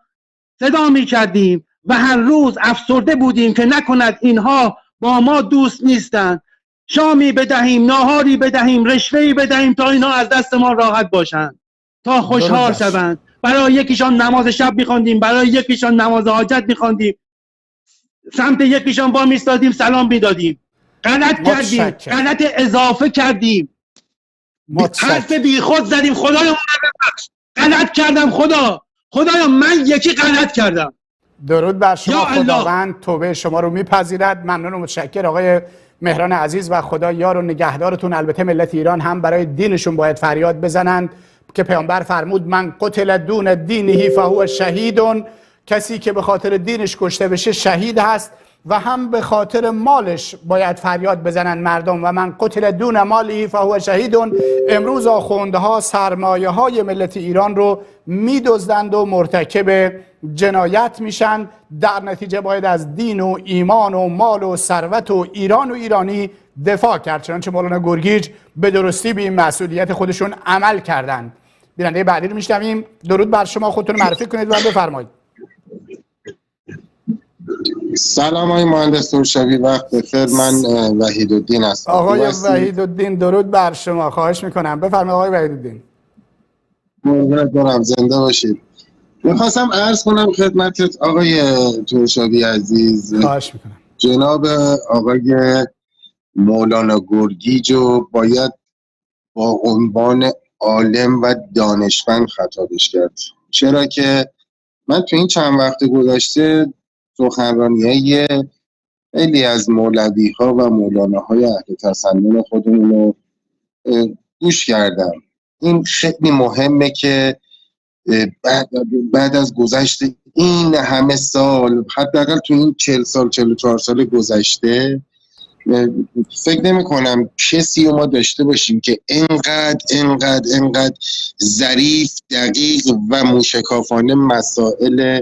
صدا می کردیم و هر روز افسرده بودیم که نکند اینها با ما دوست نیستند. شامی بدهیم، ناهاری بدهیم، رشوه‌ای بدهیم تا اینها از دست ما راحت باشند، تا خوشحال شوند. برای یکیشان نماز شب می‌خواندیم، برای یکیشان نماز حاجت می‌خواندیم، سمت یکیشان با می‌ایستادیم سلام می‌دادیم. غلط کردیم، غلط اضافه کردیم، حرف بیخود زدیم. خدایا ما رو ببخش، غلط کردم، خدایا من یکی غلط کردم. درود بر شما، خداوند توبه شما رو میپذیرد. ممنون و متشکر آقای مهران عزیز و خدا یار و نگهدارتون. البته ملت ایران هم برای دینشون باید فریاد بزنند که پیامبر فرمود من قتل دون دینه فهو شهید، کسی که به خاطر دینش کشته بشه شهید هست. و هم به خاطر مالش باید فریاد بزنند مردم و من قتل دون ماله فهو شهید. امروز آخوندها سرمایه های ملت ایران رو میدزدند و مرتکب جنایت میشن. در نتیجه باید از دین و ایمان و مال و ثروت و ایران و ایرانی دفاع کرد، چنانچه مولانا گرگیج به درستی به این مسئولیت خودشون عمل کردند. بیننده بعدی رو میشنویم. درود بر شما، خودتون معرفی کنید و بفرمایید. سلام آقای مهندس ترشوی، وقت بخیر. من وحیدالدین هستم. آقای وحیدالدین درود بر شما، خواهش میکنم بفرمایید آقای وحیدالدین. مبارک دارم، زنده باشید. میخواستم عرض کنم خدمت آقای ترشوی عزیز، خواهش میکنم. جناب آقای مولانا گرگیج رو باید با عنوان عالم و دانشمند خطابش کرد، چرا که من تو این چند وقت گذشته سخنرانی‌های خیلی از مولوی‌ها و مولاناهای اهل تسنن خودمون رو گوش کردم. این خیلی مهمه که بعد از گذشت این همه سال، حداقل تو این 40 سال 44 سال گذشته، فکر نمی کنم کسی رو ما داشته باشیم که انقدر ظریف، دقیق و موشکافانه مسائل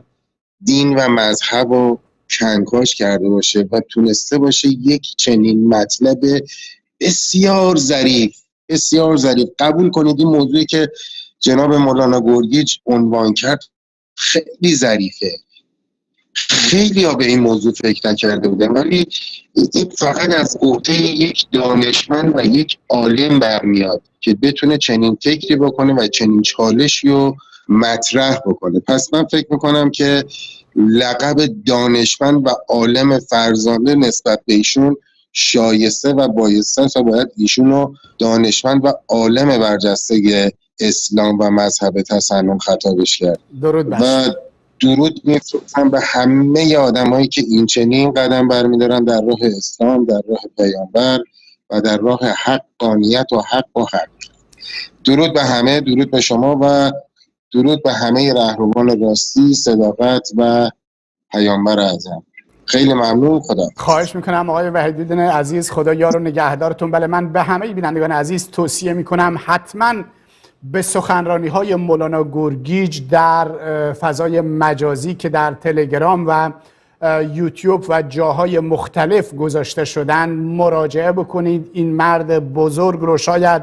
دین و مذهب رو کنکاش کرده باشه و تونسته باشه یک چنین مطلب بسیار ظریف قبول کنید. این موضوعی که جناب مولانا گرگیج عنوان کرد خیلی ظریفه، خیلی ها به این موضوع فکر نکرده بودن، ولی این فقط از عهده یک دانشمند و یک عالم برمیاد که بتونه چنین فکری بکنه و چنین چالشی رو مطرح بکنه. پس من فکر میکنم که لقب دانشمند و عالم فرزانه نسبت به ایشون شایسته و بایسته تا باید ایشون رو دانشمند و عالم برجسته اسلام و مذهب تسنن خطابش کرد. درود و درود میفرستم به همه آدمایی که این چنین قدم برمیدارن در راه اسلام، در راه پیامبر و در راه حقانیت و حق و حق. درود به همه، درود به شما و درود به همه رهروان راستی، صداقت و پیامبر اعظم. خیلی ممنون. خدا خواهش میکنم آقای وحیدالدین عزیز، خدا یار و نگهدارتون. بله، من به همه بینندگان عزیز توصیه میکنم حتما به سخنرانی‌های مولانا گرگیج در فضای مجازی که در تلگرام و یوتیوب و جاهای مختلف گذاشته شدن مراجعه بکنید. این مرد بزرگ رو شاید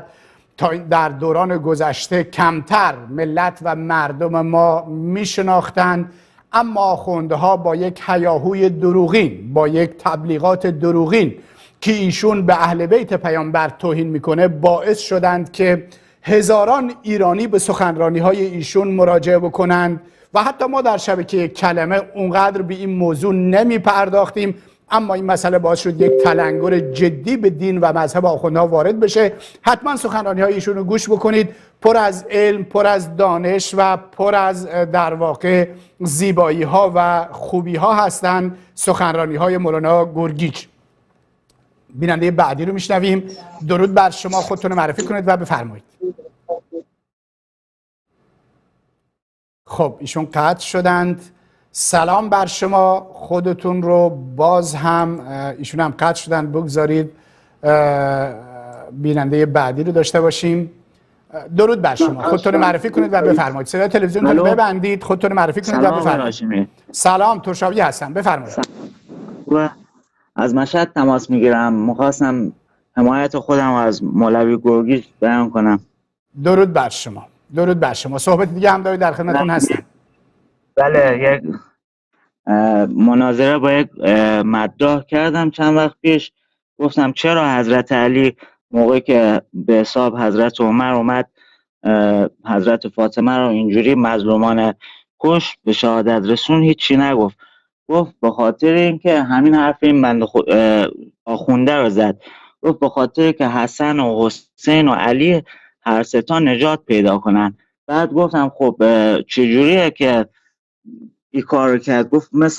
تا در دوران گذشته کمتر ملت و مردم ما میشناختند، اما آخوندها با یک هیاهوی دروغین، با یک تبلیغات دروغین که ایشون به اهل بیت پیامبر توهین میکنه باعث شدند که هزاران ایرانی به سخنرانی‌های ایشون مراجعه بکنند و حتی ما در شبکه کلمه اونقدر به این موضوع نمی پرداختیم، اما این مسئله باعث شد یک تلنگر جدی به دین و مذهب آخوندها وارد بشه. حتما سخنرانی‌های ایشون رو گوش بکنید، پر از علم، پر از دانش و پر از در واقع زیبایی‌ها و خوبی‌ها هستند سخنرانی‌های مولانا گرگیج. بیننده بعدی رو میشنویم. درود بر شما، خودتون معرفی کنید و بفرمایید. خب ایشون قطع شدند. سلام بر شما، خودتون رو باز هم ایشون هم قطع شدند. بگذارید بیننده بعدی رو داشته باشیم. درود بر شما، خودتون معرفی کنید و بفرمایید. صدای تلویزیون رو ببندید، خودتون معرفی کنید و بفرمایید. سلام، ترشاوی هستم، بفرمایید. از مشهد تماس میگیرم، میخواستم حمایت خودم از مولوی گرگیج بیان کنم. درود بر شما، درود بر شما. صحبت دیگه هم دارید، در خدمتتون هستم. بله، یک مناظره با یک مداح کردم چند وقت پیش. گفتم چرا حضرت علی موقعی که به حساب حضرت عمر اومد حضرت فاطمه رو اینجوری مظلومانه کش، به شهادت رسون، هیچی نگفت. گفت به خاطر اینکه همین حرف این بنده آخونده رو زد. گفت به خاطر که حسن و حسین و علی هر سه تا نجات پیدا کنن. بعد گفتم خب چجوریه که این کار رو کرد؟ گفت مثل